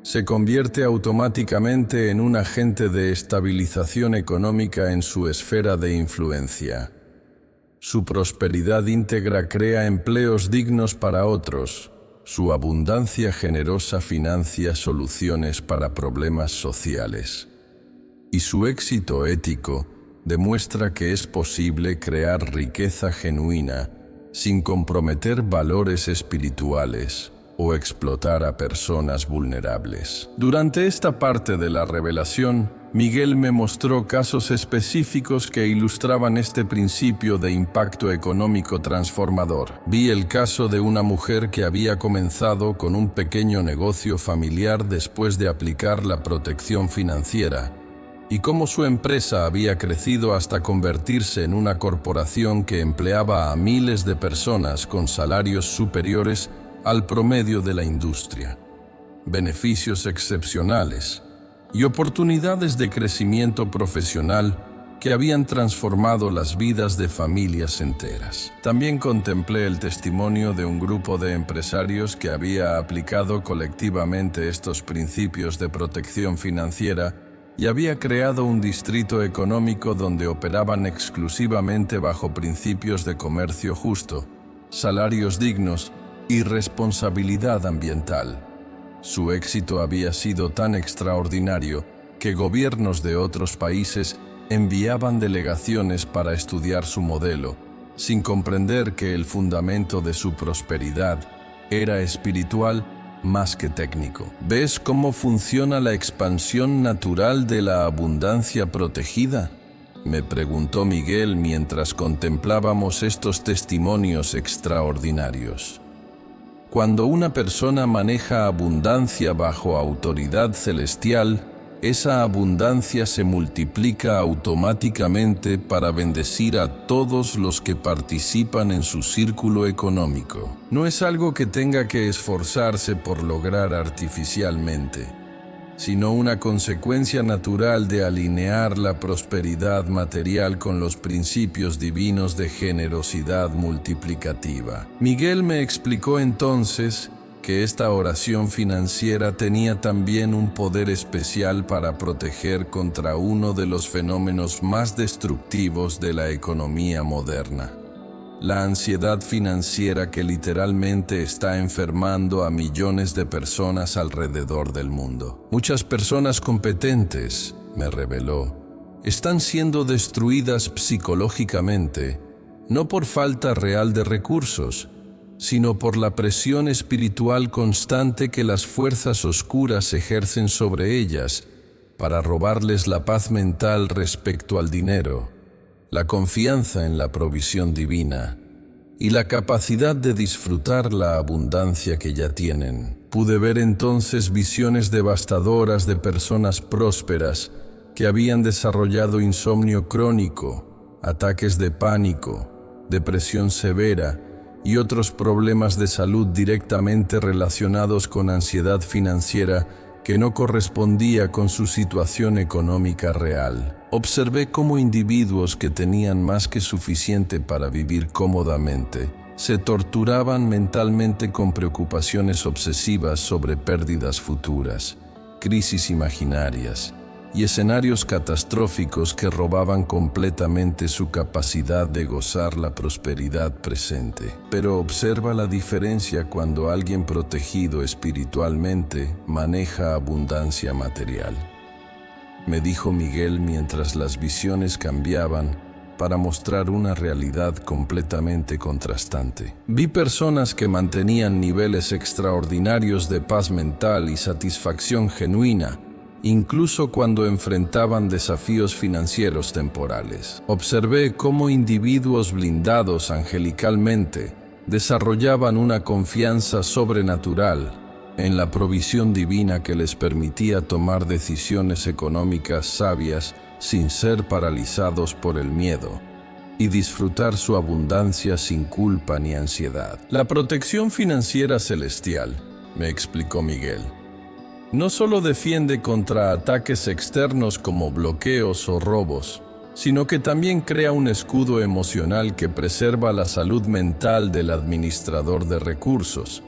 se convierte automáticamente en un agente de estabilización económica en su esfera de influencia. Su prosperidad íntegra crea empleos dignos para otros. Su abundancia generosa financia soluciones para problemas sociales. Y su éxito ético demuestra que es posible crear riqueza genuina sin comprometer valores espirituales o explotar a personas vulnerables. Durante esta parte de la revelación, Miguel me mostró casos específicos que ilustraban este principio de impacto económico transformador. Vi el caso de una mujer que había comenzado con un pequeño negocio familiar después de aplicar la protección financiera, y cómo su empresa había crecido hasta convertirse en una corporación que empleaba a miles de personas con salarios superiores al promedio de la industria, beneficios excepcionales y oportunidades de crecimiento profesional que habían transformado las vidas de familias enteras. También contemplé el testimonio de un grupo de empresarios que había aplicado colectivamente estos principios de protección financiera y había creado un distrito económico donde operaban exclusivamente bajo principios de comercio justo, salarios dignos y responsabilidad ambiental. Su éxito había sido tan extraordinario que gobiernos de otros países enviaban delegaciones para estudiar su modelo, sin comprender que el fundamento de su prosperidad era espiritual más que técnico. ¿Ves cómo funciona la expansión natural de la abundancia protegida?, me preguntó Miguel mientras contemplábamos estos testimonios extraordinarios. Cuando una persona maneja abundancia bajo autoridad celestial, esa abundancia se multiplica automáticamente para bendecir a todos los que participan en su círculo económico. No es algo que tenga que esforzarse por lograr artificialmente, sino una consecuencia natural de alinear la prosperidad material con los principios divinos de generosidad multiplicativa. Miguel me explicó entonces que esta oración financiera tenía también un poder especial para proteger contra uno de los fenómenos más destructivos de la economía moderna: la ansiedad financiera que literalmente está enfermando a millones de personas alrededor del mundo. Muchas personas competentes, me reveló, están siendo destruidas psicológicamente, no por falta real de recursos, sino por la presión espiritual constante que las fuerzas oscuras ejercen sobre ellas para robarles la paz mental respecto al dinero, la confianza en la provisión divina y la capacidad de disfrutar la abundancia que ya tienen. Pude ver entonces visiones devastadoras de personas prósperas que habían desarrollado insomnio crónico, ataques de pánico, depresión severa y otros problemas de salud directamente relacionados con ansiedad financiera que no correspondía con su situación económica real. Observé cómo individuos que tenían más que suficiente para vivir cómodamente se torturaban mentalmente con preocupaciones obsesivas sobre pérdidas futuras, crisis imaginarias y escenarios catastróficos que robaban completamente su capacidad de gozar la prosperidad presente. Pero observa la diferencia cuando alguien protegido espiritualmente maneja abundancia material, me dijo Miguel mientras las visiones cambiaban para mostrar una realidad completamente contrastante. Vi personas que mantenían niveles extraordinarios de paz mental y satisfacción genuina, incluso cuando enfrentaban desafíos financieros temporales. Observé cómo individuos blindados angelicalmente desarrollaban una confianza sobrenatural en la provisión divina que les permitía tomar decisiones económicas sabias sin ser paralizados por el miedo y disfrutar su abundancia sin culpa ni ansiedad. La protección financiera celestial, me explicó Miguel, no solo defiende contra ataques externos como bloqueos o robos, sino que también crea un escudo emocional que preserva la salud mental del administrador de recursos,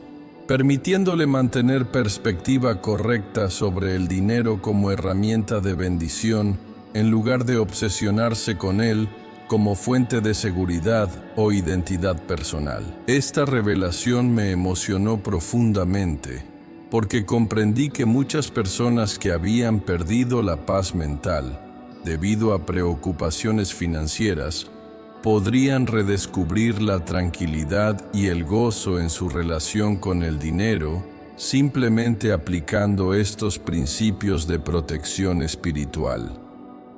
permitiéndole mantener perspectiva correcta sobre el dinero como herramienta de bendición en lugar de obsesionarse con él como fuente de seguridad o identidad personal. Esta revelación me emocionó profundamente, porque comprendí que muchas personas que habían perdido la paz mental debido a preocupaciones financieras podrían redescubrir la tranquilidad y el gozo en su relación con el dinero simplemente aplicando estos principios de protección espiritual.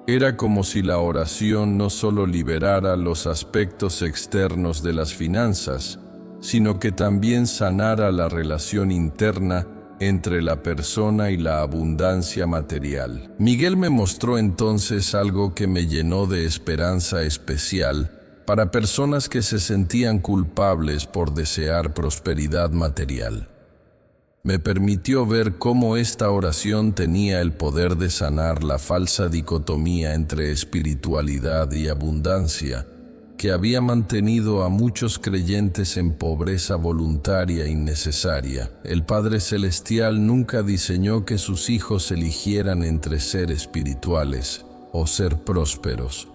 Era como si la oración no solo liberara los aspectos externos de las finanzas, sino que también sanara la relación interna entre la persona y la abundancia material. Miguel me mostró entonces algo que me llenó de esperanza especial para personas que se sentían culpables por desear prosperidad material. Me permitió ver cómo esta oración tenía el poder de sanar la falsa dicotomía entre espiritualidad y abundancia, que había mantenido a muchos creyentes en pobreza voluntaria innecesaria. El Padre Celestial nunca diseñó que sus hijos eligieran entre ser espirituales o ser prósperos.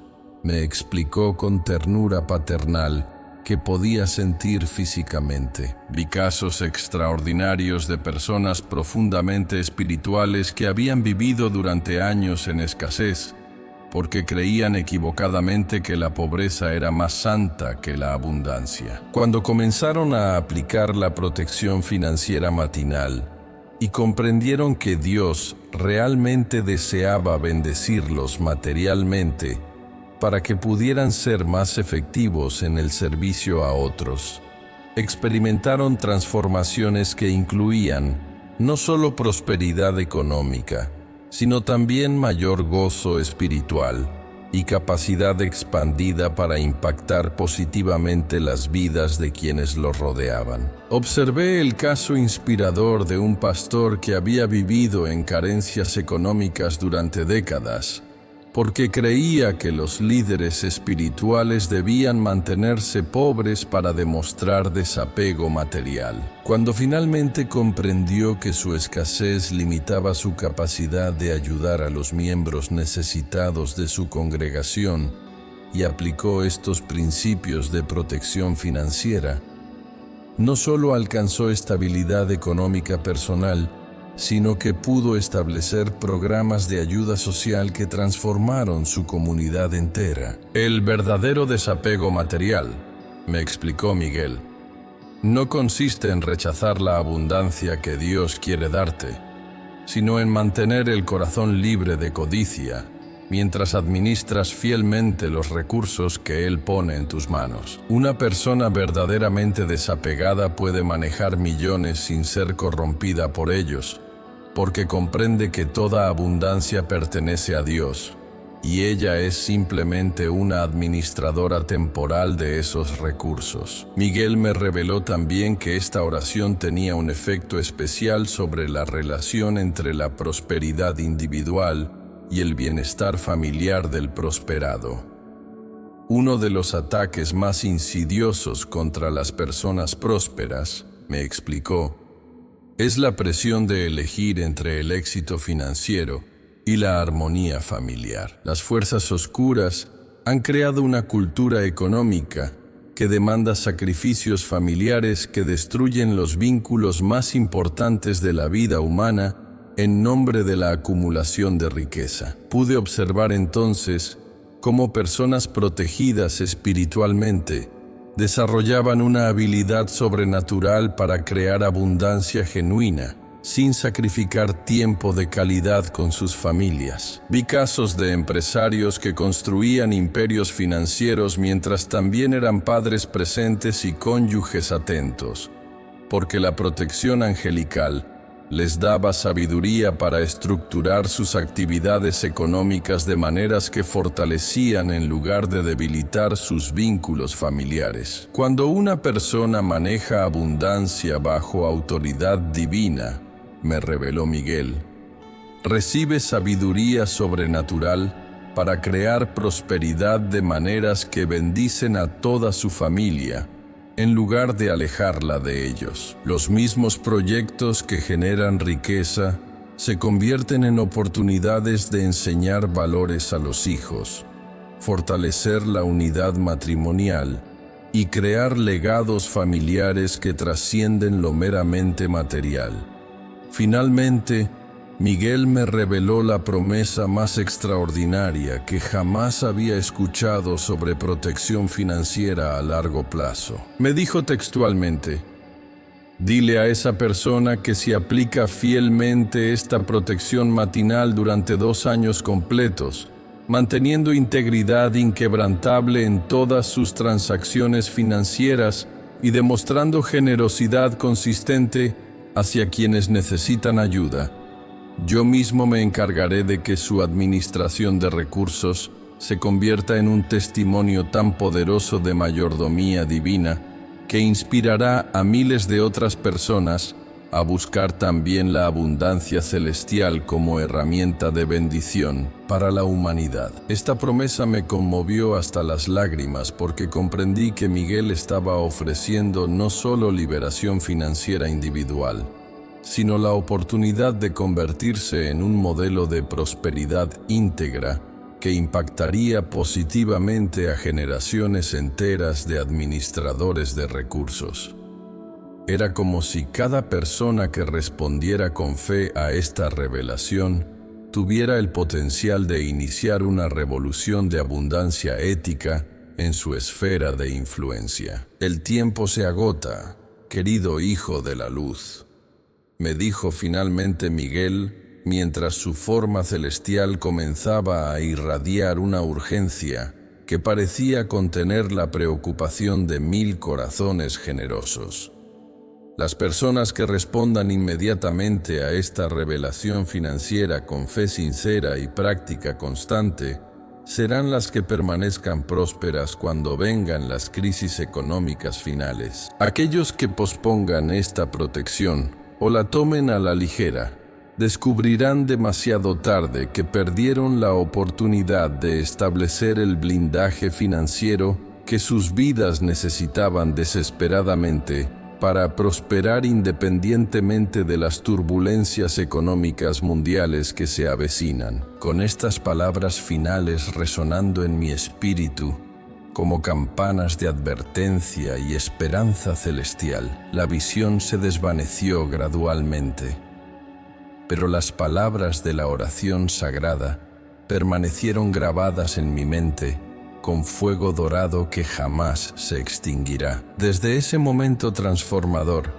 Me explicó con ternura paternal que podía sentir físicamente. Vi casos extraordinarios de personas profundamente espirituales que habían vivido durante años en escasez, porque creían equivocadamente que la pobreza era más santa que la abundancia. Cuando comenzaron a aplicar la protección financiera matinal y comprendieron que Dios realmente deseaba bendecirlos materialmente para que pudieran ser más efectivos en el servicio a otros, experimentaron transformaciones que incluían no solo prosperidad económica, sino también mayor gozo espiritual y capacidad expandida para impactar positivamente las vidas de quienes los rodeaban. Observé el caso inspirador de un pastor que había vivido en carencias económicas durante décadas, porque creía que los líderes espirituales debían mantenerse pobres para demostrar desapego material. Cuando finalmente comprendió que su escasez limitaba su capacidad de ayudar a los miembros necesitados de su congregación y aplicó estos principios de protección financiera, no solo alcanzó estabilidad económica personal, sino que pudo establecer programas de ayuda social que transformaron su comunidad entera. El verdadero desapego material, me explicó Miguel, no consiste en rechazar la abundancia que Dios quiere darte, sino en mantener el corazón libre de codicia, mientras administras fielmente los recursos que Él pone en tus manos. Una persona verdaderamente desapegada puede manejar millones sin ser corrompida por ellos, porque comprende que toda abundancia pertenece a Dios, y ella es simplemente una administradora temporal de esos recursos. Miguel me reveló también que esta oración tenía un efecto especial sobre la relación entre la prosperidad individual y el bienestar familiar del prosperado. Uno de los ataques más insidiosos contra las personas prósperas, me explicó, es la presión de elegir entre el éxito financiero y la armonía familiar. Las fuerzas oscuras han creado una cultura económica que demanda sacrificios familiares que destruyen los vínculos más importantes de la vida humana en nombre de la acumulación de riqueza. Pude observar entonces como personas protegidas espiritualmente, desarrollaban una habilidad sobrenatural para crear abundancia genuina, sin sacrificar tiempo de calidad con sus familias. Vi casos de empresarios que construían imperios financieros mientras también eran padres presentes y cónyuges atentos, porque la protección angelical les daba sabiduría para estructurar sus actividades económicas de maneras que fortalecían en lugar de debilitar sus vínculos familiares. Cuando una persona maneja abundancia bajo autoridad divina, me reveló Miguel, recibe sabiduría sobrenatural para crear prosperidad de maneras que bendicen a toda su familia, en lugar de alejarla de ellos. Los mismos proyectos que generan riqueza se convierten en oportunidades de enseñar valores a los hijos, fortalecer la unidad matrimonial y crear legados familiares que trascienden lo meramente material. Finalmente, Miguel me reveló la promesa más extraordinaria que jamás había escuchado sobre protección financiera a largo plazo. Me dijo textualmente: dile a esa persona que si aplica fielmente esta protección matinal durante 2 años completos, manteniendo integridad inquebrantable en todas sus transacciones financieras y demostrando generosidad consistente hacia quienes necesitan ayuda, yo mismo me encargaré de que su administración de recursos se convierta en un testimonio tan poderoso de mayordomía divina que inspirará a miles de otras personas a buscar también la abundancia celestial como herramienta de bendición para la humanidad. Esta promesa me conmovió hasta las lágrimas porque comprendí que Miguel estaba ofreciendo no solo liberación financiera individual, sino la oportunidad de convertirse en un modelo de prosperidad íntegra que impactaría positivamente a generaciones enteras de administradores de recursos. Era como si cada persona que respondiera con fe a esta revelación tuviera el potencial de iniciar una revolución de abundancia ética en su esfera de influencia. El tiempo se agota, querido hijo de la luz, me dijo finalmente Miguel, mientras su forma celestial comenzaba a irradiar una urgencia que parecía contener la preocupación de 1000 corazones generosos. Las personas que respondan inmediatamente a esta revelación financiera con fe sincera y práctica constante serán las que permanezcan prósperas cuando vengan las crisis económicas finales. Aquellos que pospongan esta protección o la tomen a la ligera, descubrirán demasiado tarde que perdieron la oportunidad de establecer el blindaje financiero que sus vidas necesitaban desesperadamente para prosperar independientemente de las turbulencias económicas mundiales que se avecinan. Con estas palabras finales resonando en mi espíritu, como campanas de advertencia y esperanza celestial, la visión se desvaneció gradualmente. Pero las palabras de la oración sagrada permanecieron grabadas en mi mente con fuego dorado que jamás se extinguirá. Desde ese momento transformador,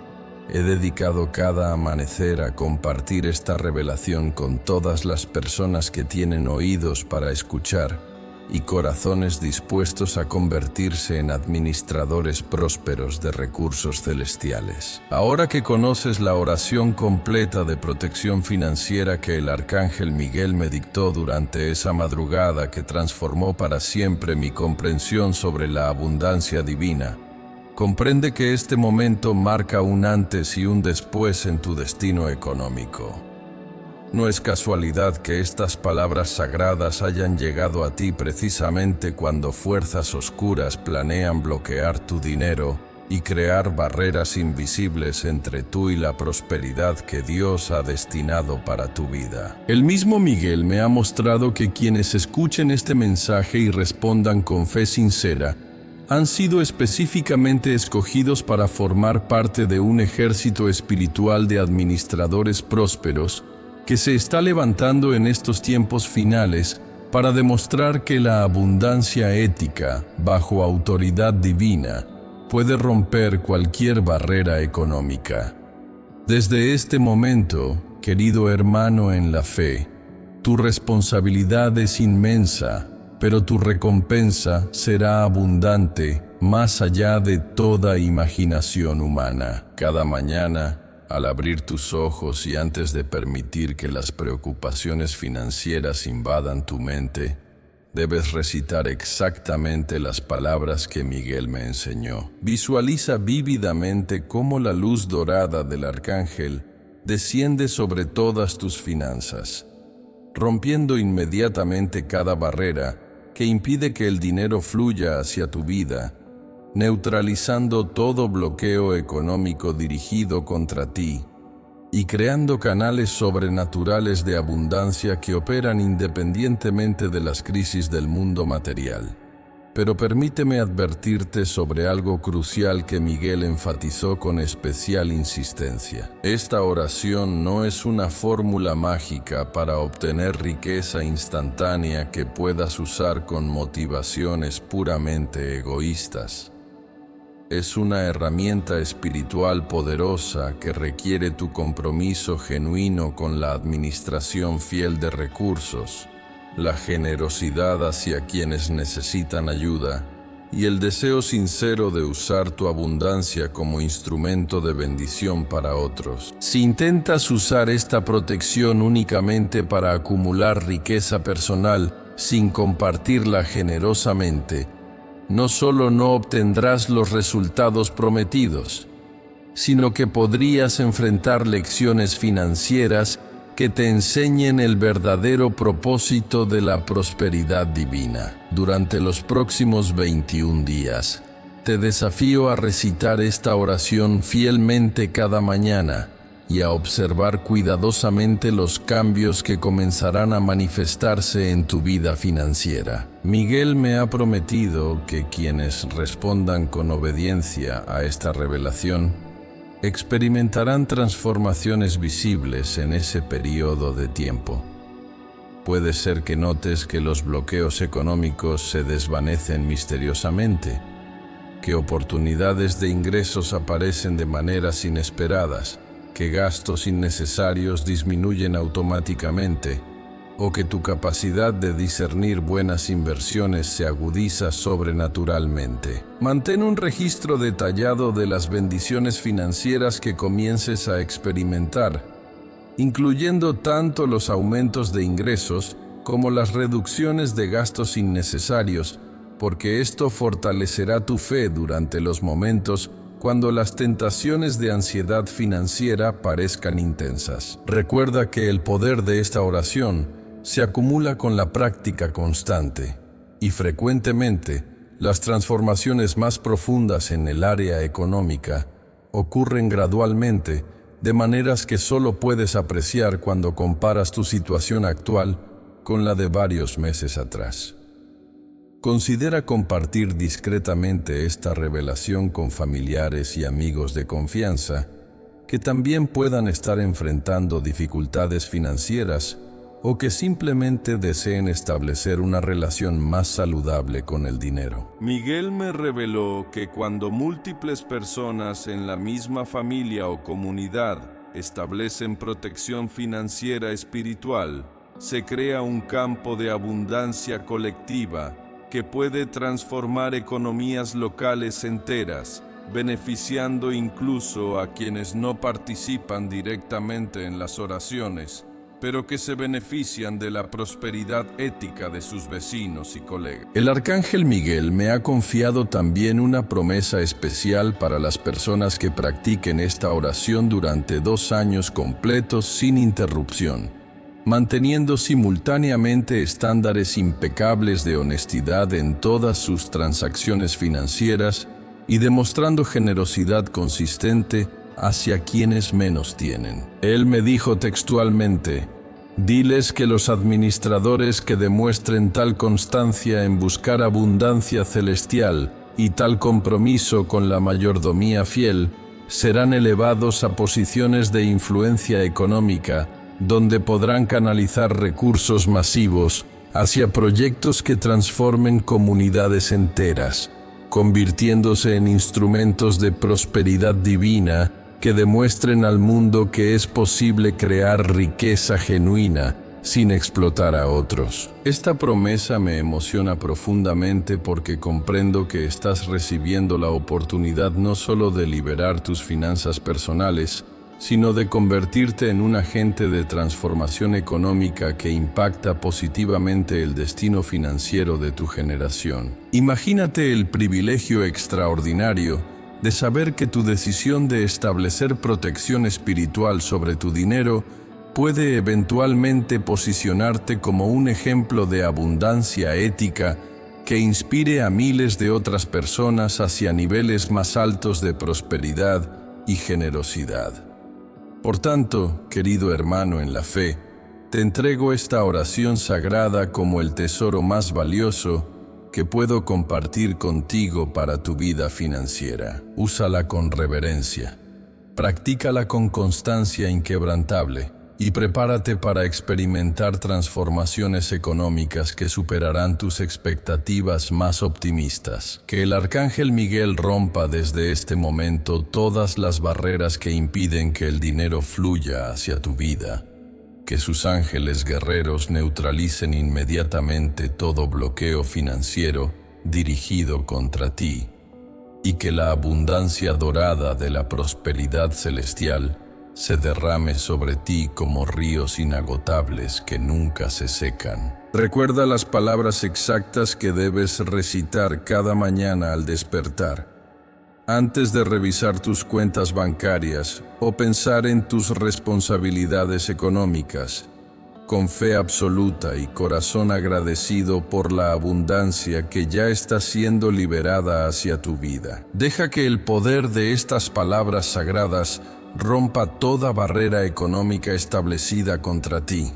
he dedicado cada amanecer a compartir esta revelación con todas las personas que tienen oídos para escuchar y corazones dispuestos a convertirse en administradores prósperos de recursos celestiales. Ahora que conoces la oración completa de protección financiera que el arcángel Miguel me dictó durante esa madrugada que transformó para siempre mi comprensión sobre la abundancia divina, comprende que este momento marca un antes y un después en tu destino económico. No es casualidad que estas palabras sagradas hayan llegado a ti precisamente cuando fuerzas oscuras planean bloquear tu dinero y crear barreras invisibles entre tú y la prosperidad que Dios ha destinado para tu vida. El mismo Miguel me ha mostrado que quienes escuchen este mensaje y respondan con fe sincera han sido específicamente escogidos para formar parte de un ejército espiritual de administradores prósperos que se está levantando en estos tiempos finales para demostrar que la abundancia ética, bajo autoridad divina, puede romper cualquier barrera económica. Desde este momento, querido hermano en la fe, tu responsabilidad es inmensa, pero tu recompensa será abundante más allá de toda imaginación humana. Cada mañana, al abrir tus ojos y antes de permitir que las preocupaciones financieras invadan tu mente, debes recitar exactamente las palabras que Miguel me enseñó. Visualiza vívidamente cómo la luz dorada del arcángel desciende sobre todas tus finanzas, rompiendo inmediatamente cada barrera que impide que el dinero fluya hacia tu vida, neutralizando todo bloqueo económico dirigido contra ti y creando canales sobrenaturales de abundancia que operan independientemente de las crisis del mundo material. Pero permíteme advertirte sobre algo crucial que Miguel enfatizó con especial insistencia. Esta oración no es una fórmula mágica para obtener riqueza instantánea que puedas usar con motivaciones puramente egoístas. Es una herramienta espiritual poderosa que requiere tu compromiso genuino con la administración fiel de recursos, la generosidad hacia quienes necesitan ayuda y el deseo sincero de usar tu abundancia como instrumento de bendición para otros. Si intentas usar esta protección únicamente para acumular riqueza personal sin compartirla generosamente, no solo no obtendrás los resultados prometidos, sino que podrías enfrentar lecciones financieras que te enseñen el verdadero propósito de la prosperidad divina. Durante los próximos 21 días, te desafío a recitar esta oración fielmente cada mañana y a observar cuidadosamente los cambios que comenzarán a manifestarse en tu vida financiera. Miguel me ha prometido que quienes respondan con obediencia a esta revelación experimentarán transformaciones visibles en ese periodo de tiempo. Puede ser que notes que los bloqueos económicos se desvanecen misteriosamente, que oportunidades de ingresos aparecen de maneras inesperadas, que gastos innecesarios disminuyen automáticamente, o que tu capacidad de discernir buenas inversiones se agudiza sobrenaturalmente. Mantén un registro detallado de las bendiciones financieras que comiences a experimentar, incluyendo tanto los aumentos de ingresos como las reducciones de gastos innecesarios, porque esto fortalecerá tu fe durante los momentos cuando las tentaciones de ansiedad financiera parezcan intensas. Recuerda que el poder de esta oración se acumula con la práctica constante, y frecuentemente las transformaciones más profundas en el área económica ocurren gradualmente, de maneras que solo puedes apreciar cuando comparas tu situación actual con la de varios meses atrás. Considera compartir discretamente esta revelación con familiares y amigos de confianza que también puedan estar enfrentando dificultades financieras o que simplemente deseen establecer una relación más saludable con el dinero. Miguel me reveló que cuando múltiples personas en la misma familia o comunidad establecen protección financiera espiritual, se crea un campo de abundancia colectiva que puede transformar economías locales enteras, beneficiando incluso a quienes no participan directamente en las oraciones, pero que se benefician de la prosperidad ética de sus vecinos y colegas. El arcángel Miguel me ha confiado también una promesa especial para las personas que practiquen esta oración durante 2 años completos sin interrupción, manteniendo simultáneamente estándares impecables de honestidad en todas sus transacciones financieras y demostrando generosidad consistente hacia quienes menos tienen. Él me dijo textualmente: diles que los administradores que demuestren tal constancia en buscar abundancia celestial y tal compromiso con la mayordomía fiel serán elevados a posiciones de influencia económica, donde podrán canalizar recursos masivos hacia proyectos que transformen comunidades enteras, convirtiéndose en instrumentos de prosperidad divina que demuestren al mundo que es posible crear riqueza genuina sin explotar a otros. Esta promesa me emociona profundamente porque comprendo que estás recibiendo la oportunidad no solo de liberar tus finanzas personales, sino de convertirte en un agente de transformación económica que impacta positivamente el destino financiero de tu generación. Imagínate el privilegio extraordinario de saber que tu decisión de establecer protección espiritual sobre tu dinero puede eventualmente posicionarte como un ejemplo de abundancia ética que inspire a miles de otras personas hacia niveles más altos de prosperidad y generosidad. Por tanto, querido hermano en la fe, te entrego esta oración sagrada como el tesoro más valioso que puedo compartir contigo para tu vida financiera. Úsala con reverencia, practícala con constancia inquebrantable y prepárate para experimentar transformaciones económicas que superarán tus expectativas más optimistas. Que el Arcángel Miguel rompa desde este momento todas las barreras que impiden que el dinero fluya hacia tu vida. Que sus ángeles guerreros neutralicen inmediatamente todo bloqueo financiero dirigido contra ti. Y que la abundancia dorada de la prosperidad celestial se derrame sobre ti como ríos inagotables que nunca se secan. Recuerda las palabras exactas que debes recitar cada mañana al despertar, antes de revisar tus cuentas bancarias o pensar en tus responsabilidades económicas, con fe absoluta y corazón agradecido por la abundancia que ya está siendo liberada hacia tu vida. Deja que el poder de estas palabras sagradas rompa toda barrera económica establecida contra ti.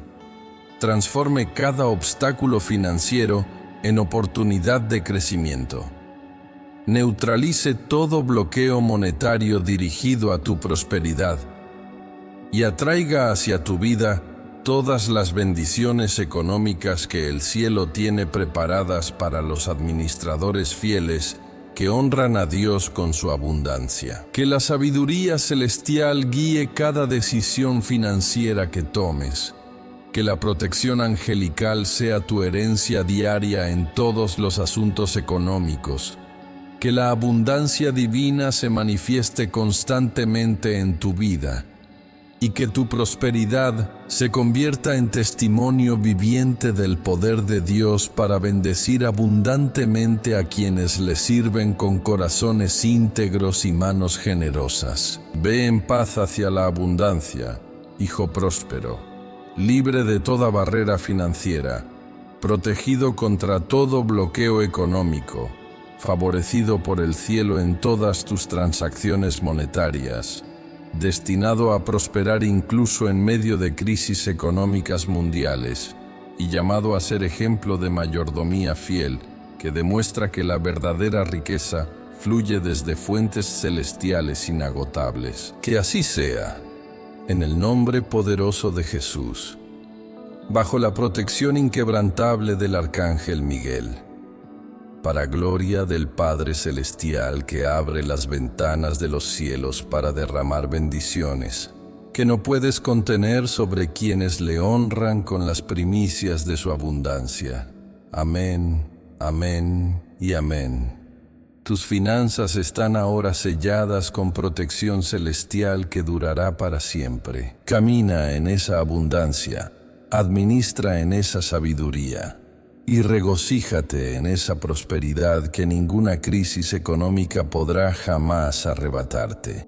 Transforme cada obstáculo financiero en oportunidad de crecimiento. Neutralice todo bloqueo monetario dirigido a tu prosperidad y atraiga hacia tu vida todas las bendiciones económicas que el cielo tiene preparadas para los administradores fieles que honran a Dios con su abundancia. Que la sabiduría celestial guíe cada decisión financiera que tomes. Que la protección angelical sea tu herencia diaria en todos los asuntos económicos. Que la abundancia divina se manifieste constantemente en tu vida. Y que tu prosperidad se convierta en testimonio viviente del poder de Dios para bendecir abundantemente a quienes le sirven con corazones íntegros y manos generosas. Ve en paz hacia la abundancia, hijo próspero, libre de toda barrera financiera, protegido contra todo bloqueo económico, favorecido por el cielo en todas tus transacciones monetarias, destinado a prosperar incluso en medio de crisis económicas mundiales y llamado a ser ejemplo de mayordomía fiel que demuestra que la verdadera riqueza fluye desde fuentes celestiales inagotables. Que así sea, en el nombre poderoso de Jesús, bajo la protección inquebrantable del Arcángel Miguel, para gloria del Padre Celestial que abre las ventanas de los cielos para derramar bendiciones que no puedes contener sobre quienes le honran con las primicias de su abundancia. Amén, amén y amén. Tus finanzas están ahora selladas con protección celestial que durará para siempre. Camina en esa abundancia, administra en esa sabiduría y regocíjate en esa prosperidad que ninguna crisis económica podrá jamás arrebatarte.